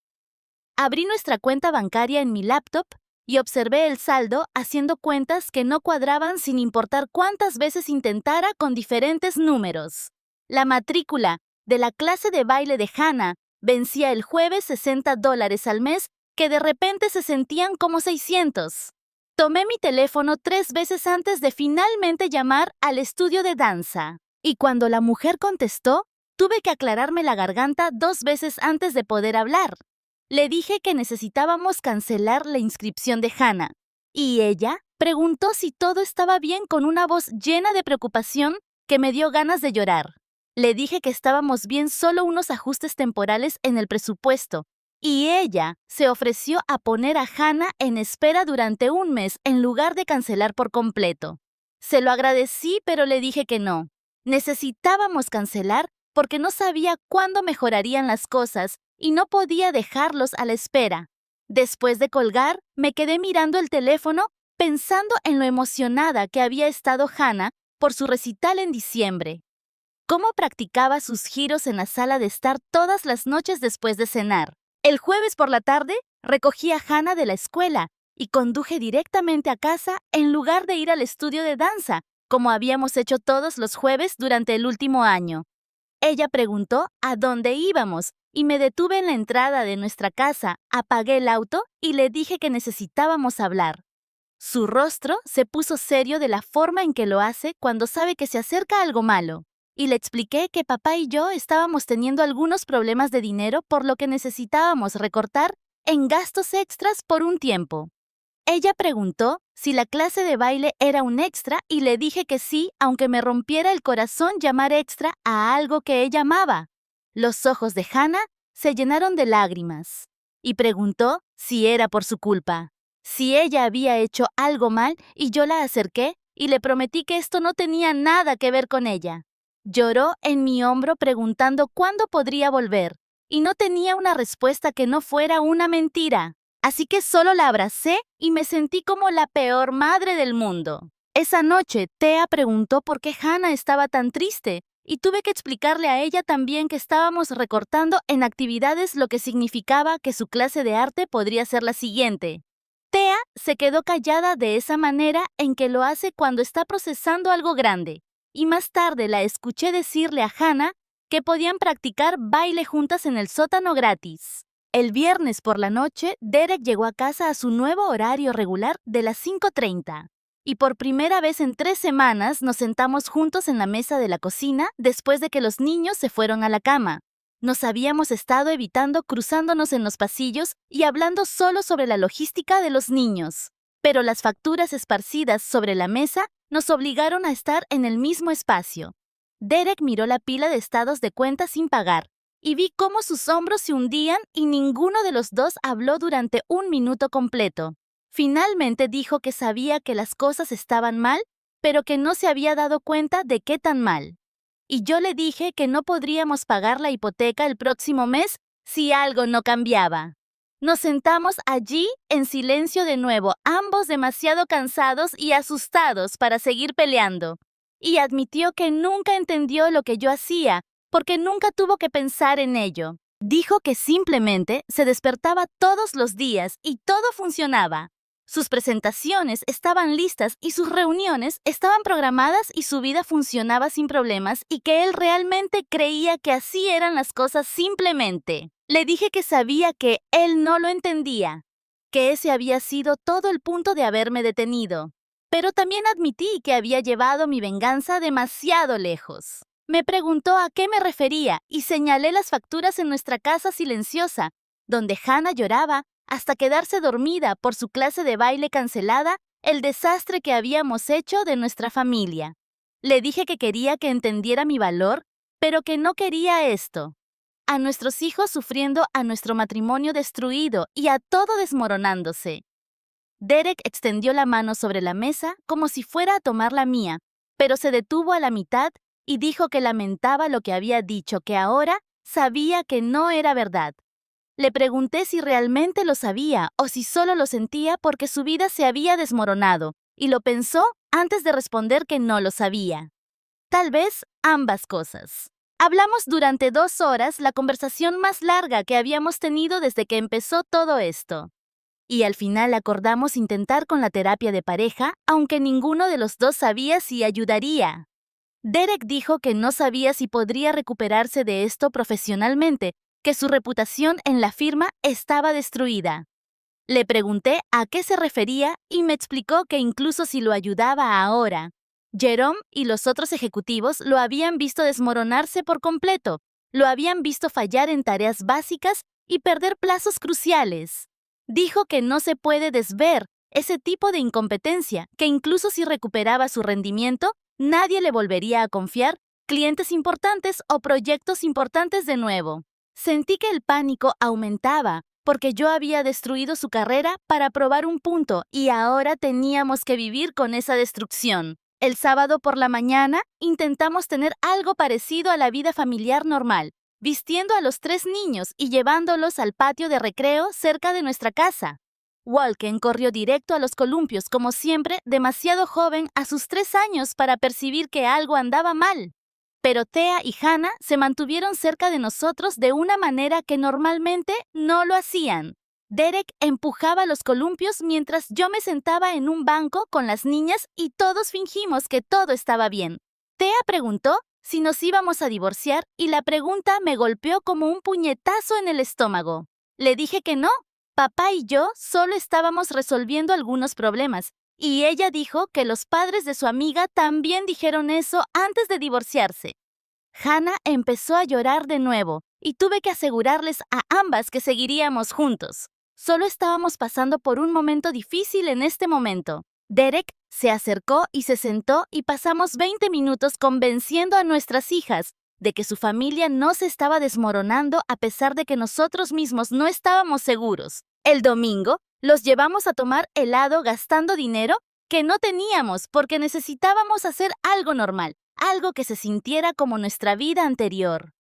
Abrí nuestra cuenta bancaria en mi laptop y observé el saldo haciendo cuentas que no cuadraban sin importar cuántas veces intentara con diferentes números. La matrícula de la clase de baile de Hannah vencía el jueves $60 al mes, que de repente se sentían como 600. Tomé mi teléfono 3 veces antes de finalmente llamar al estudio de danza. Y cuando la mujer contestó, tuve que aclararme la garganta 2 veces antes de poder hablar. Le dije que necesitábamos cancelar la inscripción de Hannah. Y ella preguntó si todo estaba bien con una voz llena de preocupación que me dio ganas de llorar. Le dije que estábamos bien, solo unos ajustes temporales en el presupuesto. Y ella se ofreció a poner a Hannah en espera durante un mes en lugar de cancelar por completo. Se lo agradecí, pero le dije que no. Necesitábamos cancelar porque no sabía cuándo mejorarían las cosas y no podía dejarlos a la espera. Después de colgar, me quedé mirando el teléfono pensando en lo emocionada que había estado Hannah por su recital en diciembre. Cómo practicaba sus giros en la sala de estar todas las noches después de cenar. El jueves por la tarde, recogí a Hannah de la escuela y conduje directamente a casa en lugar de ir al estudio de danza, como habíamos hecho todos los jueves durante el último año. Ella preguntó a dónde íbamos y me detuve en la entrada de nuestra casa, apagué el auto y le dije que necesitábamos hablar. Su rostro se puso serio de la forma en que lo hace cuando sabe que se acerca algo malo. Y le expliqué que papá y yo estábamos teniendo algunos problemas de dinero, por lo que necesitábamos recortar en gastos extras por un tiempo. Ella preguntó si la clase de baile era un extra y le dije que sí, aunque me rompiera el corazón llamar extra a algo que ella amaba. Los ojos de Hannah se llenaron de lágrimas y preguntó si era por su culpa, si ella había hecho algo mal, y yo la acerqué y le prometí que esto no tenía nada que ver con ella. Lloró en mi hombro preguntando cuándo podría volver, y no tenía una respuesta que no fuera una mentira. Así que solo la abracé y me sentí como la peor madre del mundo. Esa noche, Thea preguntó por qué Hannah estaba tan triste, y tuve que explicarle a ella también que estábamos recortando en actividades, lo que significaba que su clase de arte podría ser la siguiente. Thea se quedó callada de esa manera en que lo hace cuando está procesando algo grande. Y más tarde la escuché decirle a Hannah que podían practicar baile juntas en el sótano gratis. El viernes por la noche, Derek llegó a casa a su nuevo horario regular de las 5:30. Y por primera vez en 3 semanas nos sentamos juntos en la mesa de la cocina después de que los niños se fueron a la cama. Nos habíamos estado evitando cruzándonos en los pasillos y hablando solo sobre la logística de los niños. Pero las facturas esparcidas sobre la mesa nos obligaron a estar en el mismo espacio. Derek miró la pila de estados de cuenta sin pagar y vi cómo sus hombros se hundían y ninguno de los dos habló durante 1 minuto completo. Finalmente dijo que sabía que las cosas estaban mal, pero que no se había dado cuenta de qué tan mal. Y yo le dije que no podríamos pagar la hipoteca el próximo mes si algo no cambiaba. Nos sentamos allí en silencio de nuevo, ambos demasiado cansados y asustados para seguir peleando. Y admitió que nunca entendió lo que yo hacía, porque nunca tuvo que pensar en ello. Dijo que simplemente se despertaba todos los días y todo funcionaba. Sus presentaciones estaban listas y sus reuniones estaban programadas y su vida funcionaba sin problemas, y que él realmente creía que así eran las cosas simplemente. Le dije que sabía que él no lo entendía, que ese había sido todo el punto de haberme detenido. Pero también admití que había llevado mi venganza demasiado lejos. Me preguntó a qué me refería y señalé las facturas en nuestra casa silenciosa, donde Hannah lloraba hasta quedarse dormida por su clase de baile cancelada, el desastre que habíamos hecho de nuestra familia. Le dije que quería que entendiera mi valor, pero que no quería esto. a nuestros hijos sufriendo, a nuestro matrimonio destruido y a todo desmoronándose. Derek extendió la mano sobre la mesa como si fuera a tomar la mía, pero se detuvo a la mitad y dijo que lamentaba lo que había dicho, que ahora sabía que no era verdad. Le pregunté si realmente lo sabía o si solo lo sentía porque su vida se había desmoronado, y lo pensó antes de responder que no lo sabía. Tal vez ambas cosas. Hablamos durante 2 horas, la conversación más larga que habíamos tenido desde que empezó todo esto. Y al final acordamos intentar con la terapia de pareja, aunque ninguno de los dos sabía si ayudaría. Derek dijo que no sabía si podría recuperarse de esto profesionalmente, que su reputación en la firma estaba destruida. Le pregunté a qué se refería y me explicó que incluso si lo ayudaba ahora, Jerome y los otros ejecutivos lo habían visto desmoronarse por completo, lo habían visto fallar en tareas básicas y perder plazos cruciales. Dijo que no se puede desver ese tipo de incompetencia, que incluso si recuperaba su rendimiento, nadie le volvería a confiar clientes importantes o proyectos importantes de nuevo. Sentí que el pánico aumentaba porque yo había destruido su carrera para probar un punto y ahora teníamos que vivir con esa destrucción. El sábado por la mañana intentamos tener algo parecido a la vida familiar normal, vistiendo a los 3 niños y llevándolos al patio de recreo cerca de nuestra casa. Walken corrió directo a los columpios, como siempre, demasiado joven a sus 3 años para percibir que algo andaba mal. Pero Thea y Hannah se mantuvieron cerca de nosotros de una manera que normalmente no lo hacían. Derek empujaba los columpios mientras yo me sentaba en un banco con las niñas y todos fingimos que todo estaba bien. Thea preguntó si nos íbamos a divorciar y la pregunta me golpeó como un puñetazo en el estómago. Le dije que no, papá y yo solo estábamos resolviendo algunos problemas. Y ella dijo que los padres de su amiga también dijeron eso antes de divorciarse. Hannah empezó a llorar de nuevo y tuve que asegurarles a ambas que seguiríamos juntos. Solo estábamos pasando por un momento difícil en este momento. Derek se acercó y se sentó y pasamos 20 minutos convenciendo a nuestras hijas de que su familia no se estaba desmoronando a pesar de que nosotros mismos no estábamos seguros. El domingo, los llevamos a tomar helado gastando dinero que no teníamos porque necesitábamos hacer algo normal, algo que se sintiera como nuestra vida anterior.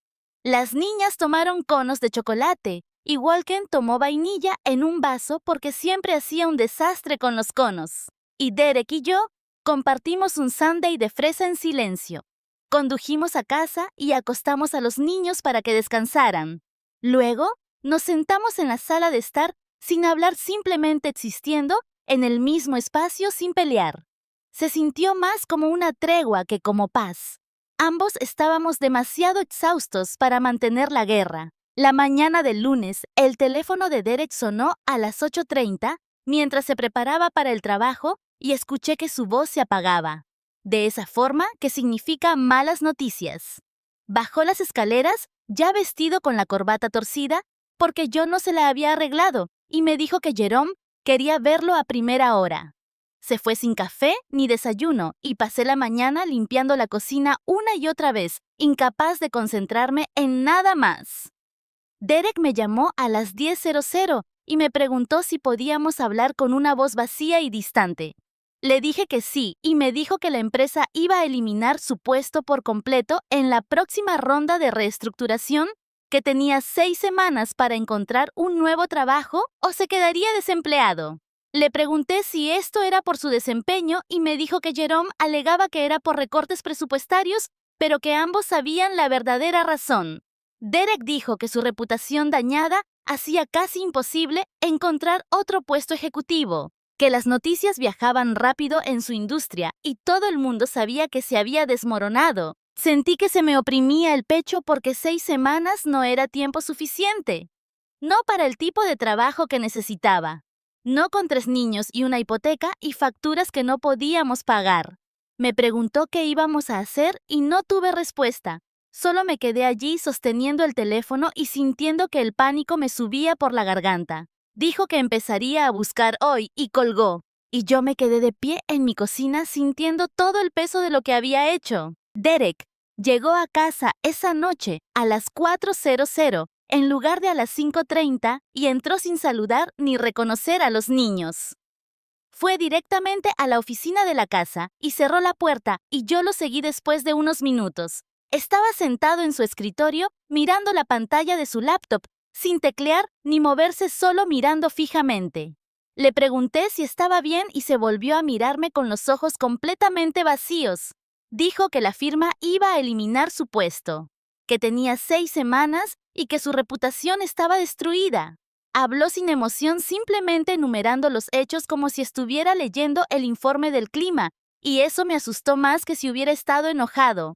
Las niñas tomaron conos de chocolate y Walken tomó vainilla en un vaso porque siempre hacía un desastre con los conos. Y Derek y yo compartimos un sundae de fresa en silencio. Condujimos a casa y acostamos a los niños para que descansaran. Luego, nos sentamos en la sala de estar sin hablar, simplemente existiendo en el mismo espacio sin pelear. Se sintió más como una tregua que como paz. Ambos estábamos demasiado exhaustos para mantener la guerra. La mañana del lunes, el teléfono de Derek sonó a las 8:30 mientras se preparaba para el trabajo y escuché que su voz se apagaba. De esa forma, que significa malas noticias. Bajó las escaleras, ya vestido con la corbata torcida, porque yo no se la había arreglado, y me dijo que Jerome quería verlo a primera hora. Se fue sin café ni desayuno y pasé la mañana limpiando la cocina una y otra vez, incapaz de concentrarme en nada más. Derek me llamó a las 10:00 y me preguntó si podíamos hablar con una voz vacía y distante. Le dije que sí y me dijo que la empresa iba a eliminar su puesto por completo en la próxima ronda de reestructuración, que tenía 6 semanas para encontrar un nuevo trabajo o se quedaría desempleado. Le pregunté si esto era por su desempeño y me dijo que Jerome alegaba que era por recortes presupuestarios, pero que ambos sabían la verdadera razón. Derek dijo que su reputación dañada hacía casi imposible encontrar otro puesto ejecutivo, que las noticias viajaban rápido en su industria y todo el mundo sabía que se había desmoronado. Sentí que se me oprimía el pecho porque 6 semanas no era tiempo suficiente. No para el tipo de trabajo que necesitaba. No con 3 niños y una hipoteca y facturas que no podíamos pagar. Me preguntó qué íbamos a hacer y no tuve respuesta. Solo me quedé allí sosteniendo el teléfono y sintiendo que el pánico me subía por la garganta. Dijo que empezaría a buscar hoy y colgó. Y yo me quedé de pie en mi cocina sintiendo todo el peso de lo que había hecho. Derek, Llegó a casa esa noche a las 4:00 en lugar de a las 5:30 y entró sin saludar ni reconocer a los niños. Fue directamente a la oficina de la casa y cerró la puerta y yo lo seguí después de unos minutos. Estaba sentado en su escritorio mirando la pantalla de su laptop, sin teclear ni moverse, solo mirando fijamente. Le pregunté si estaba bien y se volvió a mirarme con los ojos completamente vacíos. Dijo que la firma iba a eliminar su puesto, que tenía 6 semanas y que su reputación estaba destruida. Habló sin emoción, simplemente enumerando los hechos como si estuviera leyendo el informe del clima, y eso me asustó más que si hubiera estado enojado.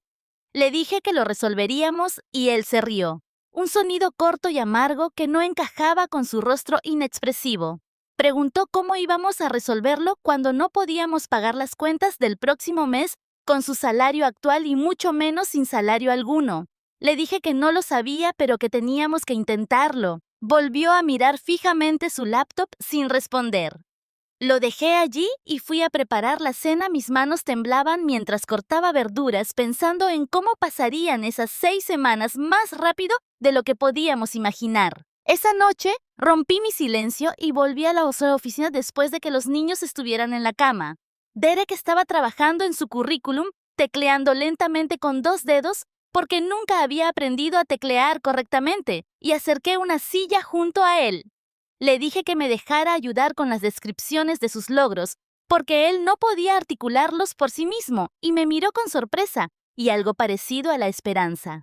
Le dije que lo resolveríamos y él se rió. Un sonido corto y amargo que no encajaba con su rostro inexpresivo. Preguntó cómo íbamos a resolverlo cuando no podíamos pagar las cuentas del próximo mes con su salario actual y mucho menos sin salario alguno. Le dije que no lo sabía, pero que teníamos que intentarlo. Volvió a mirar fijamente su laptop sin responder. Lo dejé allí y fui a preparar la cena. Mis manos temblaban mientras cortaba verduras, pensando en cómo pasarían esas 6 semanas más rápido de lo que podíamos imaginar. Esa noche rompí mi silencio y volví a la oficina después de que los niños estuvieran en la cama. Derek estaba trabajando en su currículum, tecleando lentamente con 2 dedos porque nunca había aprendido a teclear correctamente, y acerqué una silla junto a él. Le dije que me dejara ayudar con las descripciones de sus logros, porque él no podía articularlos por sí mismo, y me miró con sorpresa y algo parecido a la esperanza.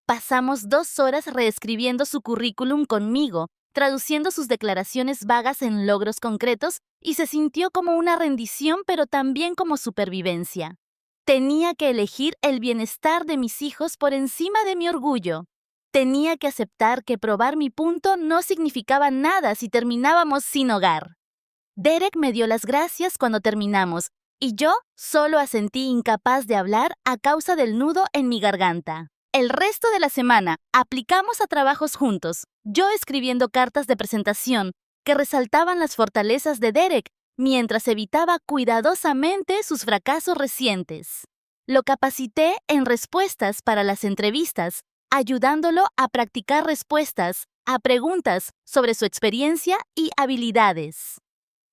Pasamos 2 horas reescribiendo su currículum conmigo, traduciendo sus declaraciones vagas en logros concretos, y se sintió como una rendición, pero también como supervivencia. Tenía que elegir el bienestar de mis hijos por encima de mi orgullo. Tenía que aceptar que probar mi punto no significaba nada si terminábamos sin hogar. Derek me dio las gracias cuando terminamos, y yo solo asentí, incapaz de hablar a causa del nudo en mi garganta. El resto de la semana aplicamos a trabajos juntos, yo escribiendo cartas de presentación que resaltaban las fortalezas de Derek, mientras evitaba cuidadosamente sus fracasos recientes. Lo capacité en respuestas para las entrevistas, ayudándolo a practicar respuestas a preguntas sobre su experiencia y habilidades.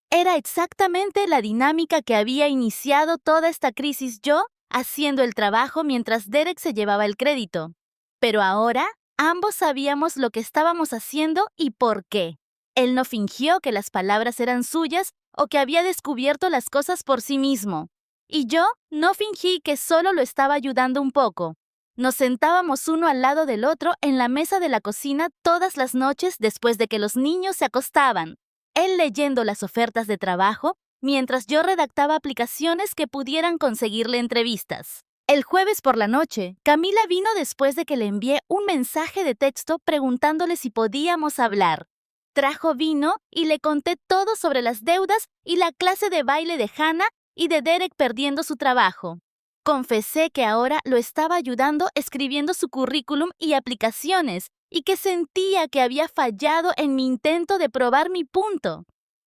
Era exactamente la dinámica que había iniciado toda esta crisis, yo haciendo el trabajo mientras Derek se llevaba el crédito. Pero ahora, ambos sabíamos lo que estábamos haciendo y por qué. Él no fingió que las palabras eran suyas o que había descubierto las cosas por sí mismo. Y yo no fingí que solo lo estaba ayudando un poco. Nos sentábamos uno al lado del otro en la mesa de la cocina todas las noches después de que los niños se acostaban, él leyendo las ofertas de trabajo, mientras yo redactaba aplicaciones que pudieran conseguirle entrevistas. El jueves por la noche, Camila vino después de que le envié un mensaje de texto preguntándole si podíamos hablar. Trajo vino y le conté todo sobre las deudas y la clase de baile de Hannah y de Derek perdiendo su trabajo. Confesé que ahora lo estaba ayudando escribiendo su currículum y aplicaciones y que sentía que había fallado en mi intento de probar mi punto.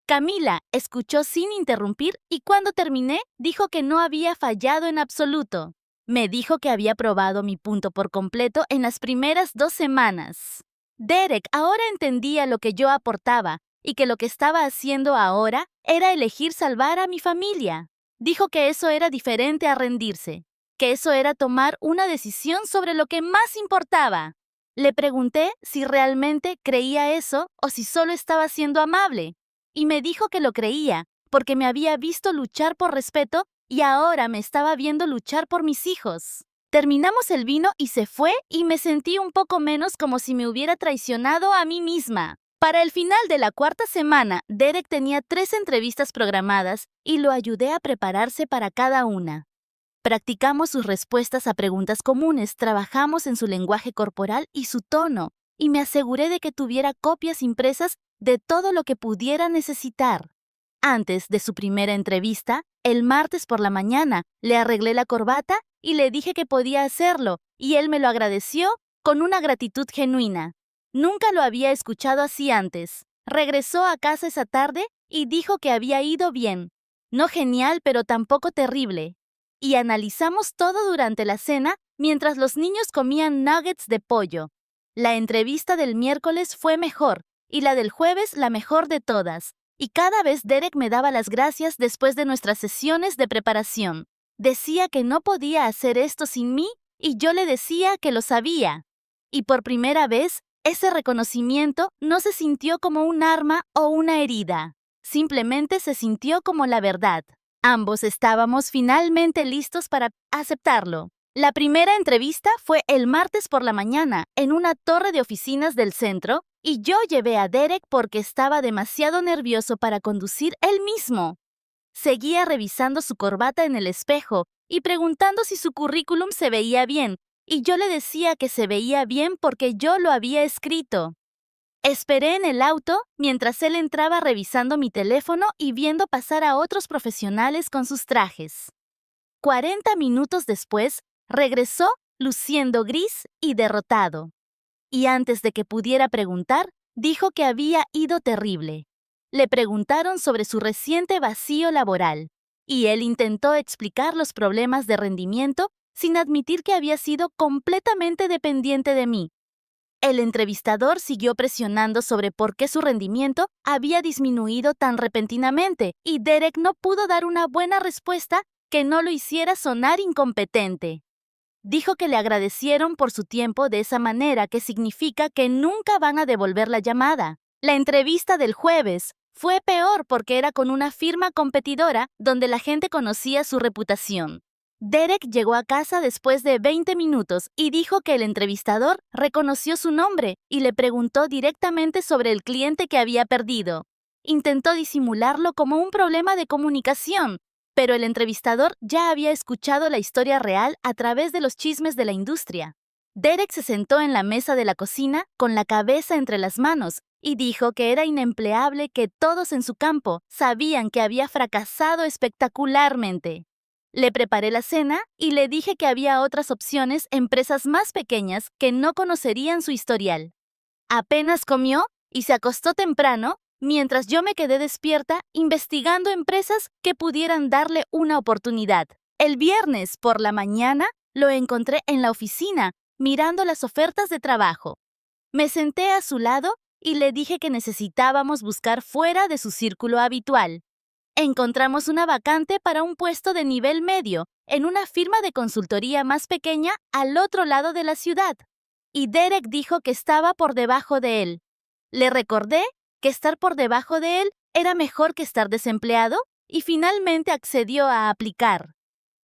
Camila escuchó sin interrumpir y cuando terminé dijo que no había fallado en absoluto. Me dijo que había probado mi punto por completo en las primeras 2 semanas. Derek ahora entendía lo que yo aportaba y que lo que estaba haciendo ahora era elegir salvar a mi familia. Dijo que eso era diferente a rendirse, que eso era tomar una decisión sobre lo que más importaba. Le pregunté si realmente creía eso o si solo estaba siendo amable, y me dijo que lo creía, porque me había visto luchar por respeto y ahora me estaba viendo luchar por mis hijos. Terminamos el vino y se fue y me sentí un poco menos como si me hubiera traicionado a mí misma. Para el final de la 4ª semana, Derek tenía 3 entrevistas programadas y lo ayudé a prepararse para cada una. Practicamos sus respuestas a preguntas comunes, trabajamos en su lenguaje corporal y su tono, y me aseguré de que tuviera copias impresas de todo lo que pudiera necesitar. Antes de su primera entrevista, el martes por la mañana, le arreglé la corbata y le dije que podía hacerlo, y él me lo agradeció con una gratitud genuina. Nunca lo había escuchado así antes. Regresó a casa esa tarde y dijo que había ido bien. No genial, pero tampoco terrible. Y analizamos todo durante la cena mientras los niños comían nuggets de pollo. La entrevista del miércoles fue mejor y la del jueves la mejor de todas. Y cada vez Derek me daba las gracias después de nuestras sesiones de preparación. Decía que no podía hacer esto sin mí y yo le decía que lo sabía. Y por primera vez, ese reconocimiento no se sintió como un arma o una herida. Simplemente se sintió como la verdad. Ambos estábamos finalmente listos para aceptarlo. La primera entrevista fue el martes por la mañana en una torre de oficinas del centro y yo llevé a Derek porque estaba demasiado nervioso para conducir él mismo. Seguía revisando su corbata en el espejo y preguntando si su currículum se veía bien, y yo le decía que se veía bien porque yo lo había escrito. Esperé en el auto mientras él entraba revisando mi teléfono y viendo pasar a otros profesionales con sus trajes. 40 minutos después, regresó luciendo gris y derrotado. Y antes de que pudiera preguntar, dijo que había ido terrible. Le preguntaron sobre su reciente vacío laboral, y él intentó explicar los problemas de rendimiento sin admitir que había sido completamente dependiente de mí. El entrevistador siguió presionando sobre por qué su rendimiento había disminuido tan repentinamente, y Derek no pudo dar una buena respuesta que no lo hiciera sonar incompetente. Dijo que le agradecieron por su tiempo de esa manera que significa que nunca van a devolver la llamada. La entrevista del jueves fue peor porque era con una firma competidora donde la gente conocía su reputación. Derek llegó a casa después de 20 minutos y dijo que el entrevistador reconoció su nombre y le preguntó directamente sobre el cliente que había perdido. Intentó disimularlo como un problema de comunicación, pero el entrevistador ya había escuchado la historia real a través de los chismes de la industria. Derek se sentó en la mesa de la cocina con la cabeza entre las manos y dijo que era inempleable, que todos en su campo sabían que había fracasado espectacularmente. Le preparé la cena y le dije que había otras opciones, empresas más pequeñas que no conocerían su historial. Apenas comió y se acostó temprano, mientras yo me quedé despierta investigando empresas que pudieran darle una oportunidad. El viernes por la mañana lo encontré en la oficina mirando las ofertas de trabajo. Me senté a su lado y le dije que necesitábamos buscar fuera de su círculo habitual. Encontramos una vacante para un puesto de nivel medio en una firma de consultoría más pequeña al otro lado de la ciudad. Y Derek dijo que estaba por debajo de él. Le recordé que estar por debajo de él era mejor que estar desempleado y finalmente accedió a aplicar.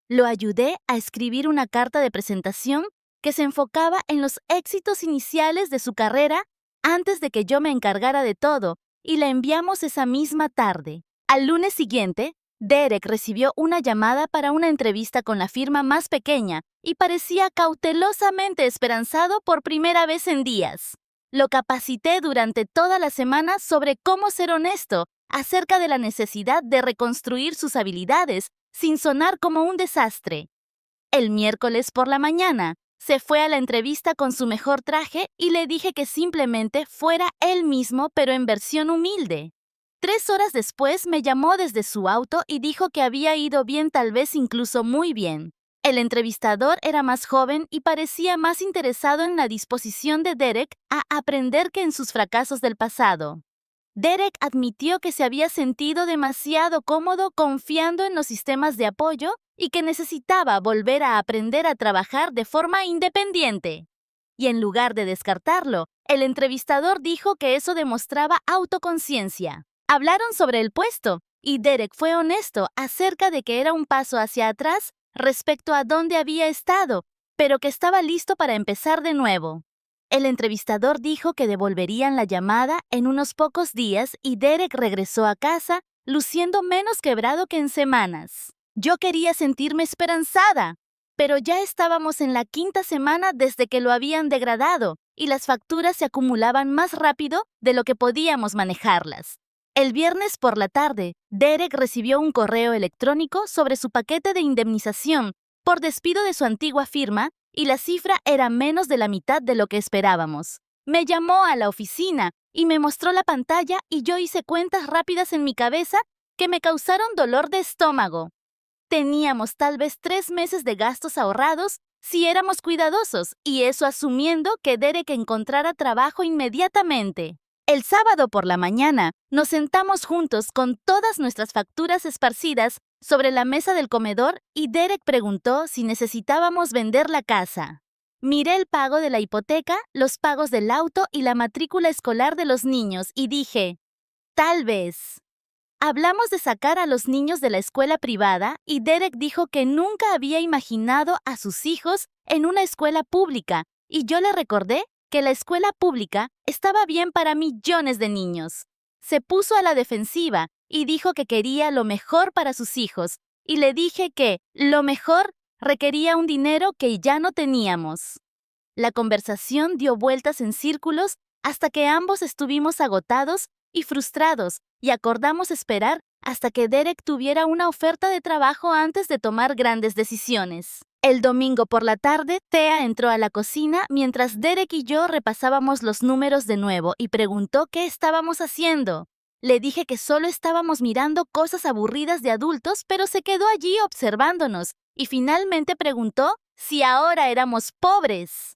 Lo ayudé a escribir una carta de presentación que se enfocaba en los éxitos iniciales de su carrera antes de que yo me encargara de todo, y la enviamos esa misma tarde. Al lunes siguiente, Derek recibió una llamada para una entrevista con la firma más pequeña y parecía cautelosamente esperanzado por primera vez en días. Lo capacité durante toda la semana sobre cómo ser honesto acerca de la necesidad de reconstruir sus habilidades sin sonar como un desastre. El miércoles por la mañana, se fue a la entrevista con su mejor traje y le dije que simplemente fuera él mismo, pero en versión humilde. 3 horas después me llamó desde su auto y dijo que había ido bien, tal vez incluso muy bien. El entrevistador era más joven y parecía más interesado en la disposición de Derek a aprender que en sus fracasos del pasado. Derek admitió que se había sentido demasiado cómodo confiando en los sistemas de apoyo y que necesitaba volver a aprender a trabajar de forma independiente. Y en lugar de descartarlo, el entrevistador dijo que eso demostraba autoconciencia. Hablaron sobre el puesto, y Derek fue honesto acerca de que era un paso hacia atrás respecto a dónde había estado, pero que estaba listo para empezar de nuevo. El entrevistador dijo que devolverían la llamada en unos pocos días y Derek regresó a casa luciendo menos quebrado que en semanas. Yo quería sentirme esperanzada, pero ya estábamos en la 5ª semana desde que lo habían degradado y las facturas se acumulaban más rápido de lo que podíamos manejarlas. El viernes por la tarde, Derek recibió un correo electrónico sobre su paquete de indemnización por despido de su antigua firma y la cifra era menos de la mitad de lo que esperábamos. Me llamó a la oficina y me mostró la pantalla y yo hice cuentas rápidas en mi cabeza que me causaron dolor de estómago. Teníamos tal vez 3 meses de gastos ahorrados si éramos cuidadosos, y eso asumiendo que Derek encontrara trabajo inmediatamente. El sábado por la mañana, nos sentamos juntos con todas nuestras facturas esparcidas sobre la mesa del comedor y Derek preguntó si necesitábamos vender la casa. Miré el pago de la hipoteca, los pagos del auto y la matrícula escolar de los niños y dije, tal vez. Hablamos de sacar a los niños de la escuela privada y Derek dijo que nunca había imaginado a sus hijos en una escuela pública y yo le recordé que la escuela pública estaba bien para millones de niños. Se puso a la defensiva y dijo que quería lo mejor para sus hijos y le dije que lo mejor requería un dinero que ya no teníamos. La conversación dio vueltas en círculos hasta que ambos estuvimos agotados y frustrados y acordamos esperar hasta que Derek tuviera una oferta de trabajo antes de tomar grandes decisiones. El domingo por la tarde, Thea entró a la cocina mientras Derek y yo repasábamos los números de nuevo y preguntó qué estábamos haciendo. Le dije que solo estábamos mirando cosas aburridas de adultos, pero se quedó allí observándonos y finalmente preguntó si ahora éramos pobres.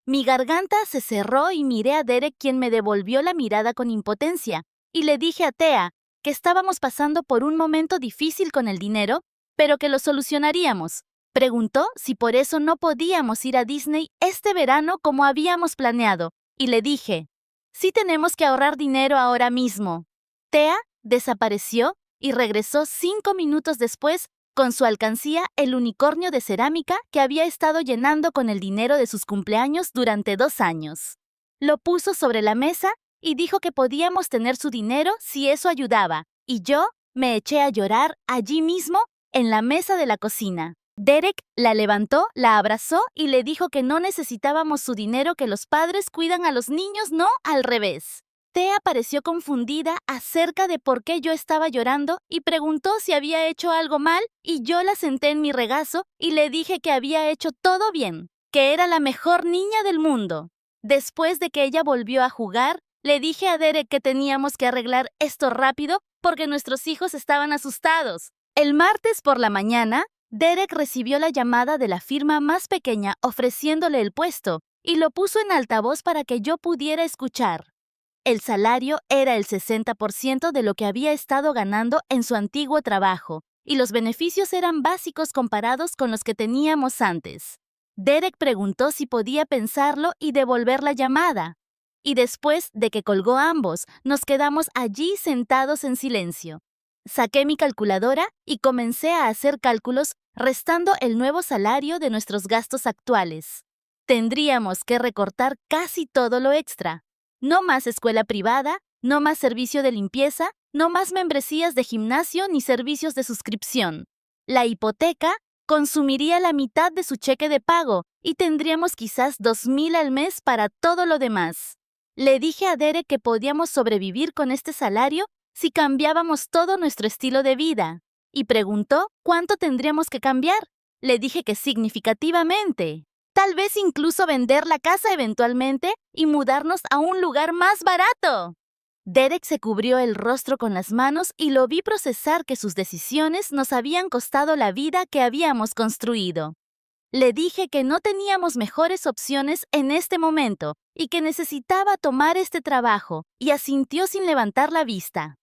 Mi garganta se cerró y miré a Derek, quien me devolvió la mirada con impotencia, y le dije a Thea que estábamos pasando por un momento difícil con el dinero, pero que lo solucionaríamos. Preguntó si por eso no podíamos ir a Disney este verano como habíamos planeado, y le dije, sí tenemos que ahorrar dinero ahora mismo. Thea desapareció y regresó 5 minutos después con su alcancía el unicornio de cerámica que había estado llenando con el dinero de sus cumpleaños durante 2 años. Lo puso sobre la mesa y dijo que podíamos tener su dinero si eso ayudaba, y yo me eché a llorar allí mismo en la mesa de la cocina. Derek la levantó, la abrazó y le dijo que no necesitábamos su dinero, que los padres cuidan a los niños, no al revés. Thea pareció confundida acerca de por qué yo estaba llorando y preguntó si había hecho algo mal y yo la senté en mi regazo y le dije que había hecho todo bien, que era la mejor niña del mundo. Después de que ella volvió a jugar, le dije a Derek que teníamos que arreglar esto rápido porque nuestros hijos estaban asustados. El martes por la mañana, Derek recibió la llamada de la firma más pequeña ofreciéndole el puesto y lo puso en altavoz para que yo pudiera escuchar. El salario era el 60% de lo que había estado ganando en su antiguo trabajo, y los beneficios eran básicos comparados con los que teníamos antes. Derek preguntó si podía pensarlo y devolver la llamada. Y después de que colgó ambos, nos quedamos allí sentados en silencio. Saqué mi calculadora y comencé a hacer cálculos restando el nuevo salario de nuestros gastos actuales. Tendríamos que recortar casi todo lo extra. No más escuela privada, no más servicio de limpieza, no más membresías de gimnasio ni servicios de suscripción. La hipoteca consumiría la mitad de su cheque de pago y tendríamos quizás 2,000 al mes para todo lo demás. Le dije a Derek que podíamos sobrevivir con este salario si cambiábamos todo nuestro estilo de vida. Y preguntó cuánto tendríamos que cambiar. Le dije que significativamente. Tal vez incluso vender la casa eventualmente y mudarnos a un lugar más barato. Derek se cubrió el rostro con las manos y lo vi procesar que sus decisiones nos habían costado la vida que habíamos construido. Le dije que no teníamos mejores opciones en este momento y que necesitaba tomar este trabajo, y asintió sin levantar la vista.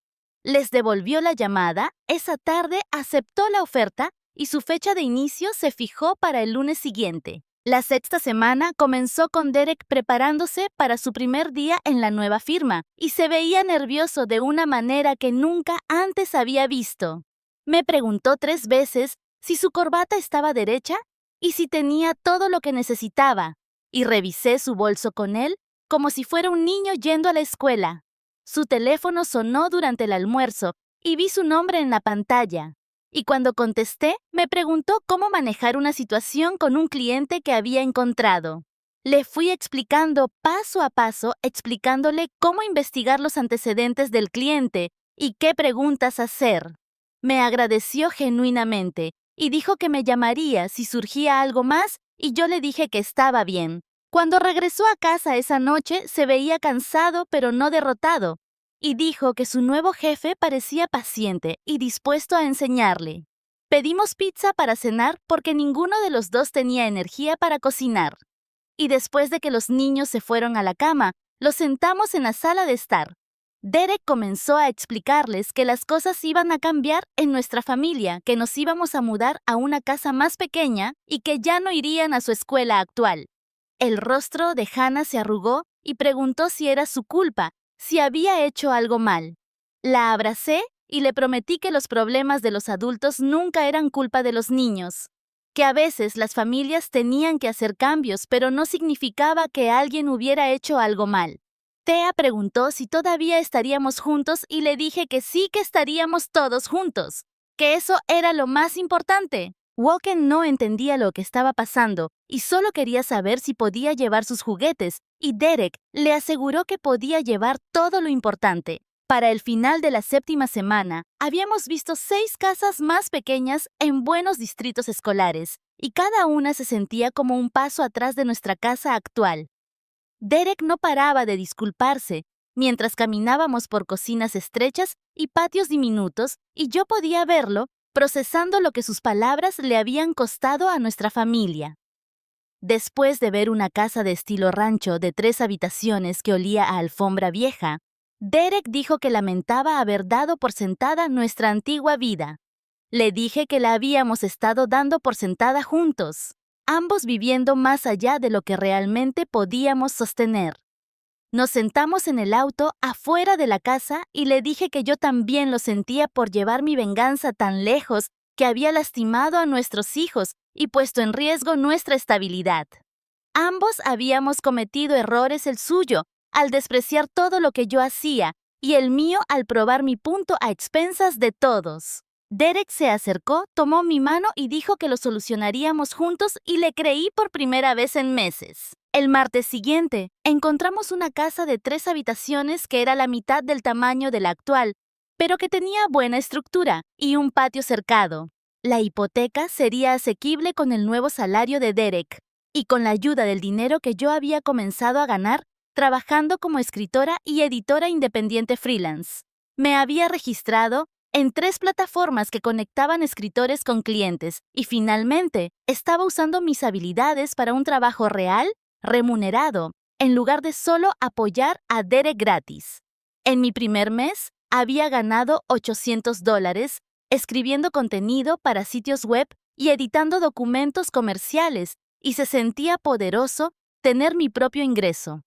Les devolvió la llamada, esa tarde aceptó la oferta y su fecha de inicio se fijó para el lunes siguiente. La sexta semana comenzó con Derek preparándose para su primer día en la nueva firma y se veía nervioso de una manera que nunca antes había visto. Me preguntó 3 veces si su corbata estaba derecha y si tenía todo lo que necesitaba, y revisé su bolso con él como si fuera un niño yendo a la escuela. Su teléfono sonó durante el almuerzo y vi su nombre en la pantalla. Y cuando contesté, me preguntó cómo manejar una situación con un cliente que había encontrado. Le fui explicando paso a paso, explicándole cómo investigar los antecedentes del cliente y qué preguntas hacer. Me agradeció genuinamente y dijo que me llamaría si surgía algo más, y yo le dije que estaba bien. Cuando regresó a casa esa noche, se veía cansado pero no derrotado, y dijo que su nuevo jefe parecía paciente y dispuesto a enseñarle. Pedimos pizza para cenar porque ninguno de los dos tenía energía para cocinar. Y después de que los niños se fueron a la cama, los sentamos en la sala de estar. Derek comenzó a explicarles que las cosas iban a cambiar en nuestra familia, que nos íbamos a mudar a una casa más pequeña y que ya no irían a su escuela actual. El rostro de Hannah se arrugó y preguntó si era su culpa, si había hecho algo mal. La abracé y le prometí que los problemas de los adultos nunca eran culpa de los niños, que a veces las familias tenían que hacer cambios, pero no significaba que alguien hubiera hecho algo mal. Thea preguntó si todavía estaríamos juntos y le dije que sí, que estaríamos todos juntos, que eso era lo más importante. Walken no entendía lo que estaba pasando y solo quería saber si podía llevar sus juguetes, y Derek le aseguró que podía llevar todo lo importante. Para el final de la 7ª semana, habíamos visto 6 casas más pequeñas en buenos distritos escolares, y cada una se sentía como un paso atrás de nuestra casa actual. Derek no paraba de disculparse mientras caminábamos por cocinas estrechas y patios diminutos, y yo podía verlo procesando lo que sus palabras le habían costado a nuestra familia. Después de ver una casa de estilo rancho de 3 habitaciones que olía a alfombra vieja, Derek dijo que lamentaba haber dado por sentada nuestra antigua vida. Le dije que la habíamos estado dando por sentada juntos, ambos viviendo más allá de lo que realmente podíamos sostener. Nos sentamos en el auto afuera de la casa y le dije que yo también lo sentía por llevar mi venganza tan lejos, que había lastimado a nuestros hijos y puesto en riesgo nuestra estabilidad. Ambos habíamos cometido errores, el suyo al despreciar todo lo que yo hacía y el mío al probar mi punto a expensas de todos. Derek se acercó, tomó mi mano y dijo que lo solucionaríamos juntos, y le creí por primera vez en meses. El martes siguiente, encontramos una casa de 3 habitaciones que era la mitad del tamaño de la actual, pero que tenía buena estructura y un patio cercado. La hipoteca sería asequible con el nuevo salario de Derek y con la ayuda del dinero que yo había comenzado a ganar trabajando como escritora y editora independiente freelance. Me había registrado en 3 plataformas que conectaban escritores con clientes y finalmente estaba usando mis habilidades para un trabajo real, remunerado, en lugar de solo apoyar a Derek gratis. En mi primer mes había ganado $800 escribiendo contenido para sitios web y editando documentos comerciales, y se sentía poderoso tener mi propio ingreso.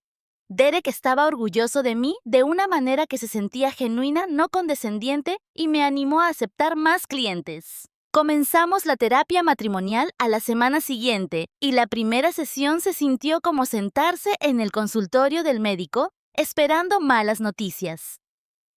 Derek estaba orgulloso de mí de una manera que se sentía genuina, no condescendiente, y me animó a aceptar más clientes. Comenzamos la terapia matrimonial a la semana siguiente y la primera sesión se sintió como sentarse en el consultorio del médico esperando malas noticias.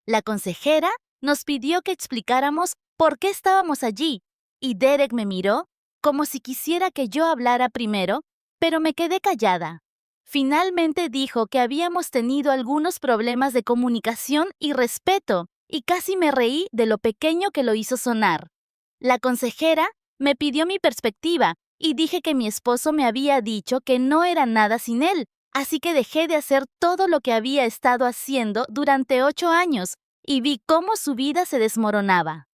La consejera nos pidió que explicáramos por qué estábamos allí, y Derek me miró como si quisiera que yo hablara primero, pero me quedé callada. Finalmente dijo que habíamos tenido algunos problemas de comunicación y respeto, y casi me reí de lo pequeño que lo hizo sonar. La consejera me pidió mi perspectiva y dije que mi esposo me había dicho que no era nada sin él, así que dejé de hacer todo lo que había estado haciendo durante 8 años y vi cómo su vida se desmoronaba.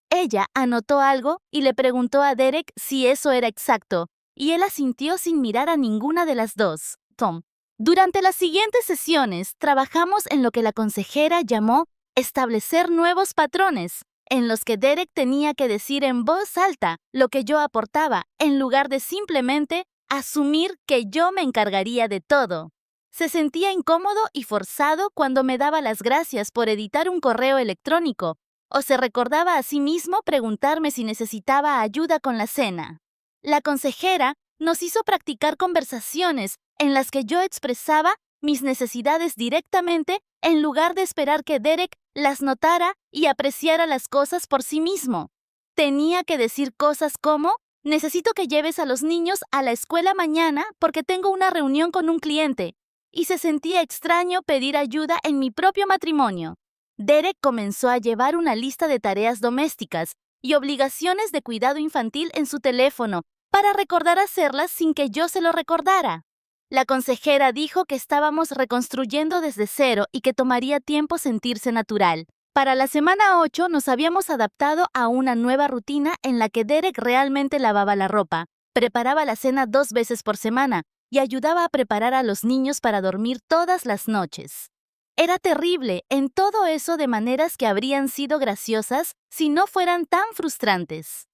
Ella anotó algo y le preguntó a Derek si eso era exacto, y él asintió sin mirar a ninguna de las dos. Tom. Durante las siguientes sesiones, trabajamos en lo que la consejera llamó establecer nuevos patrones, en los que Derek tenía que decir en voz alta lo que yo aportaba, en lugar de simplemente asumir que yo me encargaría de todo. Se sentía incómodo y forzado cuando me daba las gracias por editar un correo electrónico, o se recordaba a sí mismo preguntarme si necesitaba ayuda con la cena. La consejera nos hizo practicar conversaciones en las que yo expresaba mis necesidades directamente en lugar de esperar que Derek las notara y apreciara las cosas por sí mismo. Tenía que decir cosas como: necesito que lleves a los niños a la escuela mañana porque tengo una reunión con un cliente, y se sentía extraño pedir ayuda en mi propio matrimonio. Derek comenzó a llevar una lista de tareas domésticas y obligaciones de cuidado infantil en su teléfono para recordar hacerlas sin que yo se lo recordara. La consejera dijo que estábamos reconstruyendo desde cero y que tomaría tiempo sentirse natural. Para la semana 8 nos habíamos adaptado a una nueva rutina en la que Derek realmente lavaba la ropa, preparaba la cena 2 veces por semana y ayudaba a preparar a los niños para dormir todas las noches. Era terrible en todo eso de maneras que habrían sido graciosas si no fueran tan frustrantes.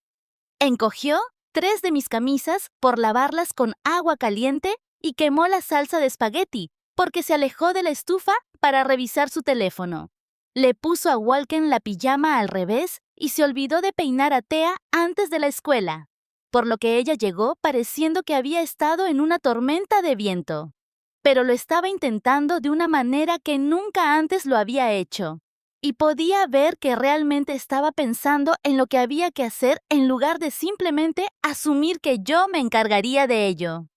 Encogió 3 de mis camisas por lavarlas con agua caliente y quemó la salsa de espagueti porque se alejó de la estufa para revisar su teléfono. Le puso a Walken la pijama al revés y se olvidó de peinar a Thea antes de la escuela, por lo que ella llegó pareciendo que había estado en una tormenta de viento. Pero lo estaba intentando de una manera que nunca antes lo había hecho. Y podía ver que realmente estaba pensando en lo que había que hacer en lugar de simplemente asumir que yo me encargaría de ello.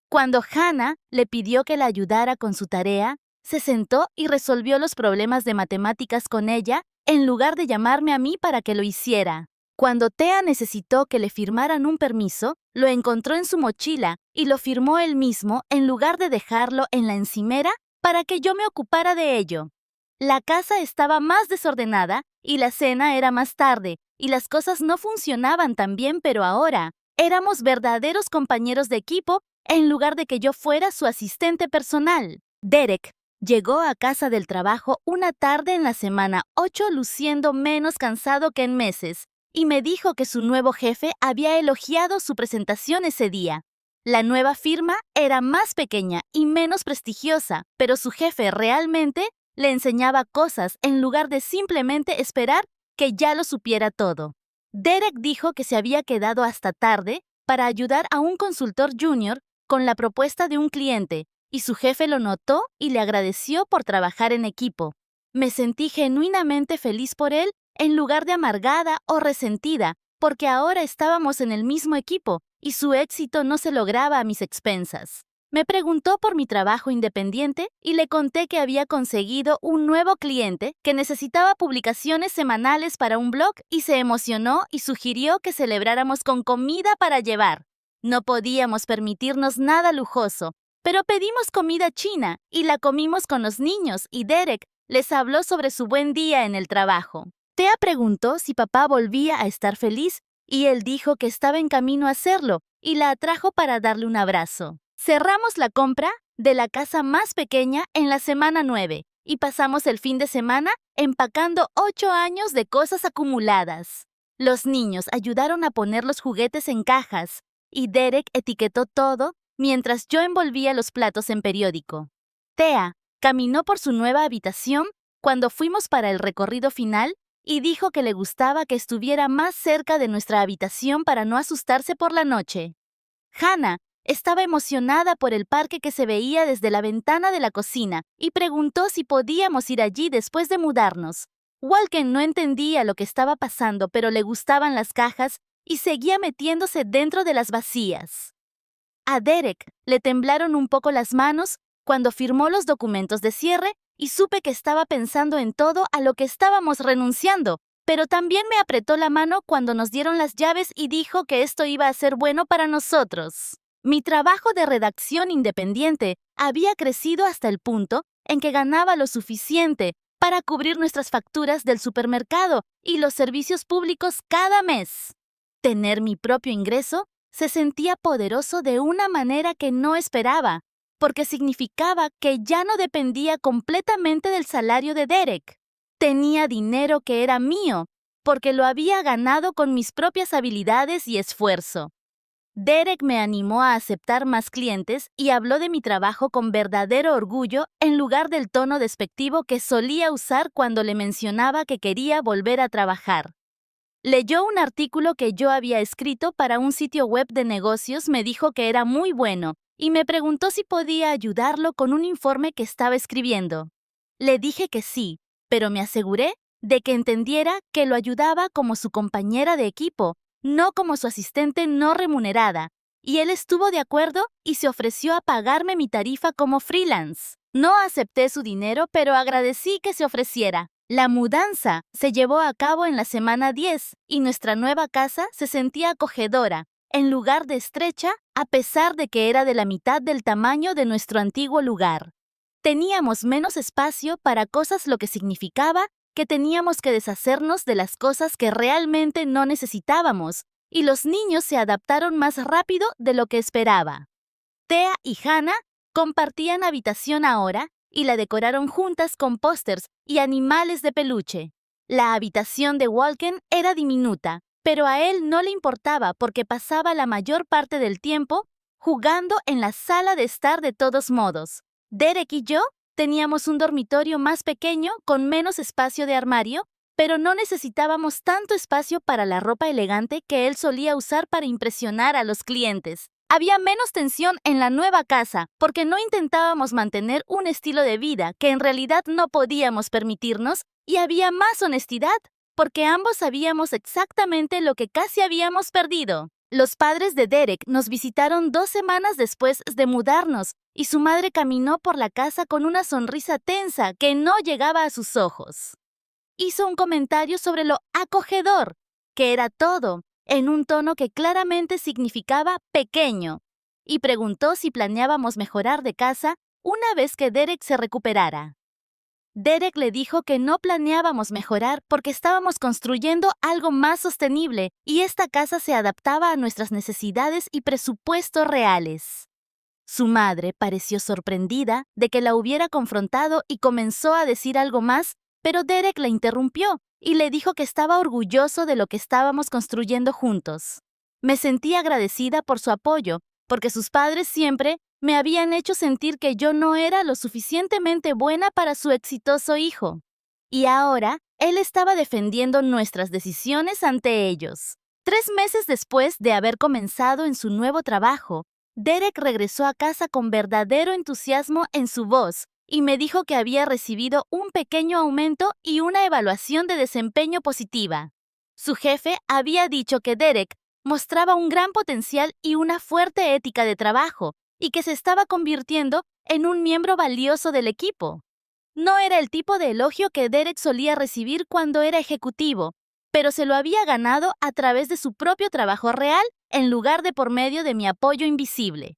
Cuando Hannah le pidió que la ayudara con su tarea, se sentó y resolvió los problemas de matemáticas con ella en lugar de llamarme a mí para que lo hiciera. Cuando Thea necesitó que le firmaran un permiso, lo encontró en su mochila y lo firmó él mismo en lugar de dejarlo en la encimera para que yo me ocupara de ello. La casa estaba más desordenada y la cena era más tarde y las cosas no funcionaban tan bien, pero ahora éramos verdaderos compañeros de equipo en lugar de que yo fuera su asistente personal. Derek llegó a casa del trabajo una tarde en la semana 8 luciendo menos cansado que en meses y me dijo que su nuevo jefe había elogiado su presentación ese día. La nueva firma era más pequeña y menos prestigiosa, pero su jefe realmente le enseñaba cosas en lugar de simplemente esperar que ya lo supiera todo. Derek dijo que se había quedado hasta tarde para ayudar a un consultor junior con la propuesta de un cliente, y su jefe lo notó y le agradeció por trabajar en equipo. Me sentí genuinamente feliz por él en lugar de amargada o resentida, porque ahora estábamos en el mismo equipo y su éxito no se lograba a mis expensas. Me preguntó por mi trabajo independiente y le conté que había conseguido un nuevo cliente que necesitaba publicaciones semanales para un blog y se emocionó y sugirió que celebráramos con comida para llevar. No podíamos permitirnos nada lujoso, pero pedimos comida china y la comimos con los niños y Derek les habló sobre su buen día en el trabajo. Thea preguntó si papá volvía a estar feliz y él dijo que estaba en camino a hacerlo y la atrajo para darle un abrazo. Cerramos la compra de la casa más pequeña en la semana 9 y pasamos el fin de semana empacando 8 años de cosas acumuladas. Los niños ayudaron a poner los juguetes en cajas y Derek etiquetó todo mientras yo envolvía los platos en periódico. Thea caminó por su nueva habitación cuando fuimos para el recorrido final y dijo que le gustaba que estuviera más cerca de nuestra habitación para no asustarse por la noche. Hannah estaba emocionada por el parque que se veía desde la ventana de la cocina y preguntó si podíamos ir allí después de mudarnos. Walken no entendía lo que estaba pasando, pero le gustaban las cajas y seguía metiéndose dentro de las vacías. A Derek le temblaron un poco las manos cuando firmó los documentos de cierre y supe que estaba pensando en todo a lo que estábamos renunciando, pero también me apretó la mano cuando nos dieron las llaves y dijo que esto iba a ser bueno para nosotros. Mi trabajo de redacción independiente había crecido hasta el punto en que ganaba lo suficiente para cubrir nuestras facturas del supermercado y los servicios públicos cada mes. Tener mi propio ingreso se sentía poderoso de una manera que no esperaba, porque significaba que ya no dependía completamente del salario de Derek. Tenía dinero que era mío, porque lo había ganado con mis propias habilidades y esfuerzo. Derek me animó a aceptar más clientes y habló de mi trabajo con verdadero orgullo en lugar del tono despectivo que solía usar cuando le mencionaba que quería volver a trabajar. Leyó un artículo que yo había escrito para un sitio web de negocios, me dijo que era muy bueno y me preguntó si podía ayudarlo con un informe que estaba escribiendo. Le dije que sí, pero me aseguré de que entendiera que lo ayudaba como su compañera de equipo, no como su asistente no remunerada, y él estuvo de acuerdo y se ofreció a pagarme mi tarifa como freelance. No acepté su dinero, pero agradecí que se ofreciera. La mudanza se llevó a cabo en la semana 10 y nuestra nueva casa se sentía acogedora, en lugar de estrecha, a pesar de que era de la mitad del tamaño de nuestro antiguo lugar. Teníamos menos espacio para cosas, lo que significaba que teníamos que deshacernos de las cosas que realmente no necesitábamos, y los niños se adaptaron más rápido de lo que esperaba. Thea y Hannah compartían habitación ahora y la decoraron juntas con pósters y animales de peluche. La habitación de Walken era diminuta, pero a él no le importaba porque pasaba la mayor parte del tiempo jugando en la sala de estar de todos modos. Derek y yo teníamos un dormitorio más pequeño con menos espacio de armario, pero no necesitábamos tanto espacio para la ropa elegante que él solía usar para impresionar a los clientes. Había menos tensión en la nueva casa porque no intentábamos mantener un estilo de vida que en realidad no podíamos permitirnos, y había más honestidad porque ambos sabíamos exactamente lo que casi habíamos perdido. Los padres de Derek nos visitaron 2 semanas después de mudarnos y su madre caminó por la casa con una sonrisa tensa que no llegaba a sus ojos. Hizo un comentario sobre lo acogedor que era todo, en un tono que claramente significaba pequeño, y preguntó si planeábamos mejorar de casa una vez que Derek se recuperara. Derek le dijo que no planeábamos mejorar porque estábamos construyendo algo más sostenible y esta casa se adaptaba a nuestras necesidades y presupuestos reales. Su madre pareció sorprendida de que la hubiera confrontado y comenzó a decir algo más, pero Derek la interrumpió y le dijo que estaba orgulloso de lo que estábamos construyendo juntos. Me sentí agradecida por su apoyo, porque sus padres siempre me habían hecho sentir que yo no era lo suficientemente buena para su exitoso hijo. Y ahora, él estaba defendiendo nuestras decisiones ante ellos. 3 meses después de haber comenzado en su nuevo trabajo, Derek regresó a casa con verdadero entusiasmo en su voz y me dijo que había recibido un pequeño aumento y una evaluación de desempeño positiva. Su jefe había dicho que Derek mostraba un gran potencial y una fuerte ética de trabajo, y que se estaba convirtiendo en un miembro valioso del equipo. No era el tipo de elogio que Derek solía recibir cuando era ejecutivo, pero se lo había ganado a través de su propio trabajo real en lugar de por medio de mi apoyo invisible.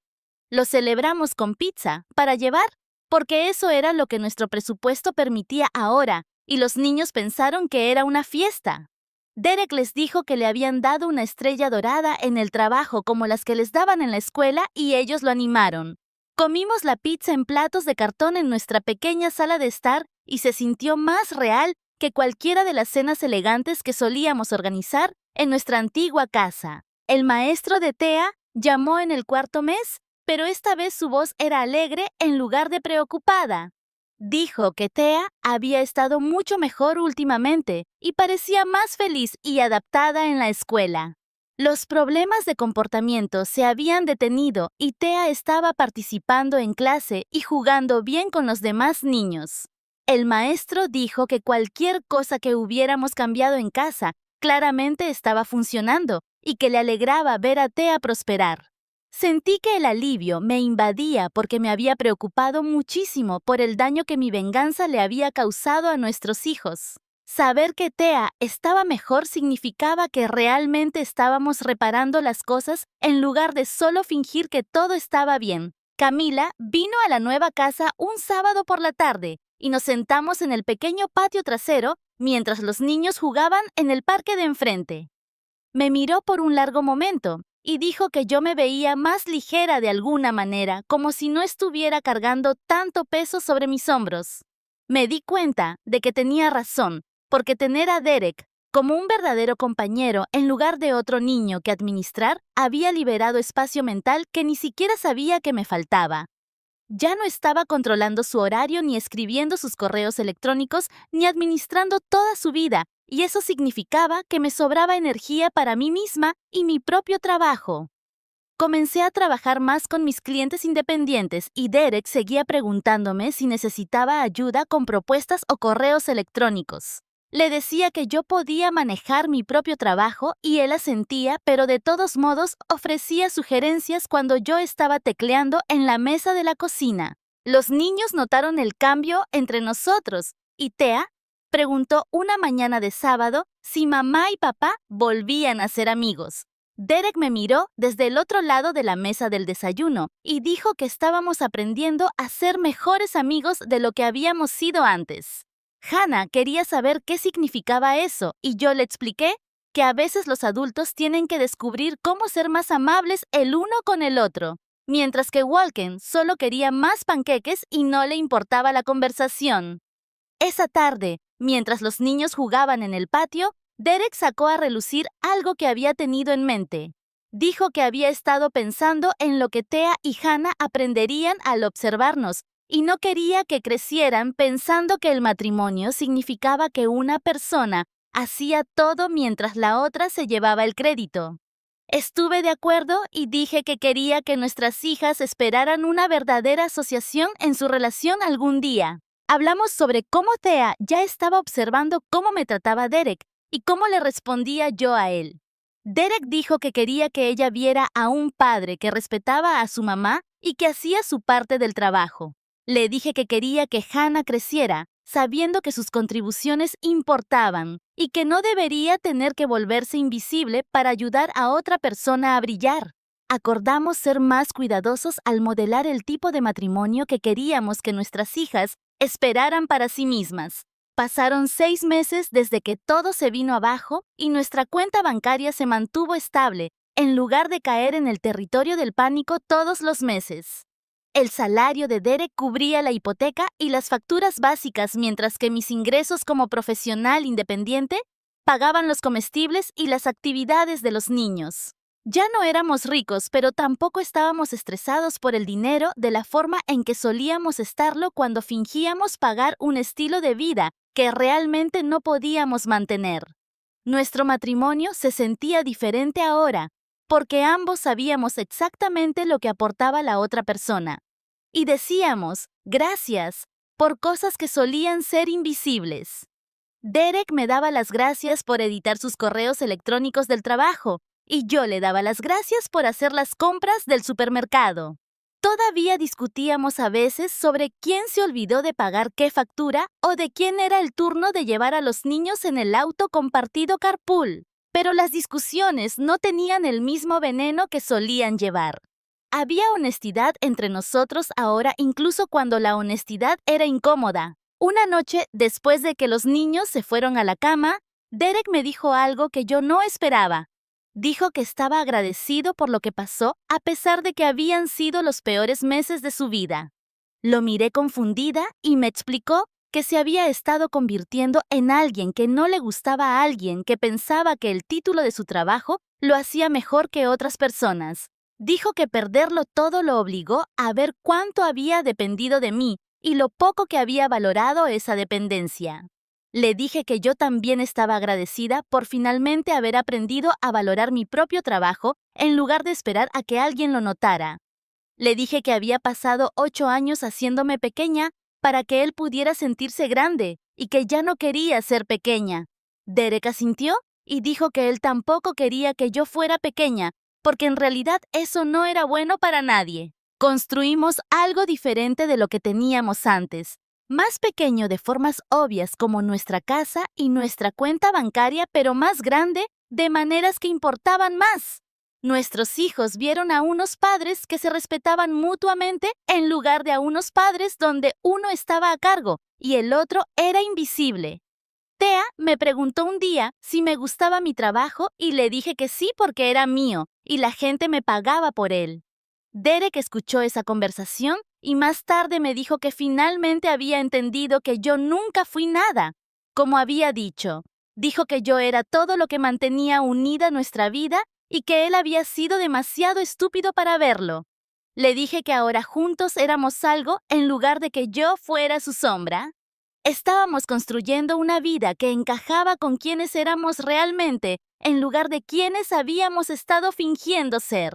Lo celebramos con pizza para llevar, porque eso era lo que nuestro presupuesto permitía ahora, y los niños pensaron que era una fiesta. Derek les dijo que le habían dado una estrella dorada en el trabajo como las que les daban en la escuela y ellos lo animaron. Comimos la pizza en platos de cartón en nuestra pequeña sala de estar y se sintió más real que cualquiera de las cenas elegantes que solíamos organizar en nuestra antigua casa. El maestro de Thea llamó en el 4º mes, pero esta vez su voz era alegre en lugar de preocupada. Dijo que Thea había estado mucho mejor últimamente y parecía más feliz y adaptada en la escuela. Los problemas de comportamiento se habían detenido y Thea estaba participando en clase y jugando bien con los demás niños. El maestro dijo que cualquier cosa que hubiéramos cambiado en casa claramente estaba funcionando y que le alegraba ver a Thea prosperar. Sentí que el alivio me invadía porque me había preocupado muchísimo por el daño que mi venganza le había causado a nuestros hijos. Saber que Thea estaba mejor significaba que realmente estábamos reparando las cosas en lugar de solo fingir que todo estaba bien. Camila vino a la nueva casa un sábado por la tarde y nos sentamos en el pequeño patio trasero mientras los niños jugaban en el parque de enfrente. Me miró por un largo momento y dijo que yo me veía más ligera de alguna manera, como si no estuviera cargando tanto peso sobre mis hombros. Me di cuenta de que tenía razón, porque tener a Derek como un verdadero compañero en lugar de otro niño que administrar había liberado espacio mental que ni siquiera sabía que me faltaba. Ya no estaba controlando su horario ni escribiendo sus correos electrónicos ni administrando toda su vida, y eso significaba que me sobraba energía para mí misma y mi propio trabajo. Comencé a trabajar más con mis clientes independientes y Derek seguía preguntándome si necesitaba ayuda con propuestas o correos electrónicos. Le decía que yo podía manejar mi propio trabajo y él asentía, pero de todos modos ofrecía sugerencias cuando yo estaba tecleando en la mesa de la cocina. Los niños notaron el cambio entre nosotros y Thea preguntó una mañana de sábado si mamá y papá volvían a ser amigos. Derek me miró desde el otro lado de la mesa del desayuno y dijo que estábamos aprendiendo a ser mejores amigos de lo que habíamos sido antes. Hannah quería saber qué significaba eso y yo le expliqué que a veces los adultos tienen que descubrir cómo ser más amables el uno con el otro, mientras que Walken solo quería más panqueques y no le importaba la conversación. Esa tarde, mientras los niños jugaban en el patio, Derek sacó a relucir algo que había tenido en mente. Dijo que había estado pensando en lo que Thea y Hannah aprenderían al observarnos y no quería que crecieran pensando que el matrimonio significaba que una persona hacía todo mientras la otra se llevaba el crédito. Estuve de acuerdo y dije que quería que nuestras hijas esperaran una verdadera asociación en su relación algún día. Hablamos sobre cómo Thea ya estaba observando cómo me trataba Derek y cómo le respondía yo a él. Derek dijo que quería que ella viera a un padre que respetaba a su mamá y que hacía su parte del trabajo. Le dije que quería que Hannah creciera, sabiendo que sus contribuciones importaban y que no debería tener que volverse invisible para ayudar a otra persona a brillar. Acordamos ser más cuidadosos al modelar el tipo de matrimonio que queríamos que nuestras hijas esperaran para sí mismas. Pasaron 6 meses desde que todo se vino abajo y nuestra cuenta bancaria se mantuvo estable, en lugar de caer en el territorio del pánico todos los meses. El salario de Derek cubría la hipoteca y las facturas básicas, mientras que mis ingresos como profesional independiente pagaban los comestibles y las actividades de los niños. Ya no éramos ricos, pero tampoco estábamos estresados por el dinero de la forma en que solíamos estarlo cuando fingíamos pagar un estilo de vida que realmente no podíamos mantener. Nuestro matrimonio se sentía diferente ahora, porque ambos sabíamos exactamente lo que aportaba la otra persona. Y decíamos, gracias, por cosas que solían ser invisibles. Derek me daba las gracias por editar sus correos electrónicos del trabajo, y yo le daba las gracias por hacer las compras del supermercado. Todavía discutíamos a veces sobre quién se olvidó de pagar qué factura o de quién era el turno de llevar a los niños en el auto compartido carpool, pero las discusiones no tenían el mismo veneno que solían llevar. Había honestidad entre nosotros ahora, incluso cuando la honestidad era incómoda. Una noche, después de que los niños se fueron a la cama, Derek me dijo algo que yo no esperaba. Dijo que estaba agradecido por lo que pasó a pesar de que habían sido los peores meses de su vida. Lo miré confundida y me explicó que se había estado convirtiendo en alguien que no le gustaba a alguien que pensaba que el título de su trabajo lo hacía mejor que otras personas. Dijo que perderlo todo lo obligó a ver cuánto había dependido de mí y lo poco que había valorado esa dependencia. Le dije que yo también estaba agradecida por finalmente haber aprendido a valorar mi propio trabajo en lugar de esperar a que alguien lo notara. Le dije que había pasado 8 años haciéndome pequeña para que él pudiera sentirse grande y que ya no quería ser pequeña. Derek asintió y dijo que él tampoco quería que yo fuera pequeña, porque en realidad eso no era bueno para nadie. Construimos algo diferente de lo que teníamos antes. Más pequeño de formas obvias como nuestra casa y nuestra cuenta bancaria, pero más grande de maneras que importaban más. Nuestros hijos vieron a unos padres que se respetaban mutuamente en lugar de a unos padres donde uno estaba a cargo y el otro era invisible. Thea me preguntó un día si me gustaba mi trabajo y le dije que sí porque era mío y la gente me pagaba por él. Derek escuchó esa conversación y más tarde me dijo que finalmente había entendido que yo nunca fui nada. Como había dicho, dijo que yo era todo lo que mantenía unida nuestra vida y que él había sido demasiado estúpido para verlo. Le dije que ahora juntos éramos algo en lugar de que yo fuera su sombra. Estábamos construyendo una vida que encajaba con quienes éramos realmente en lugar de quienes habíamos estado fingiendo ser.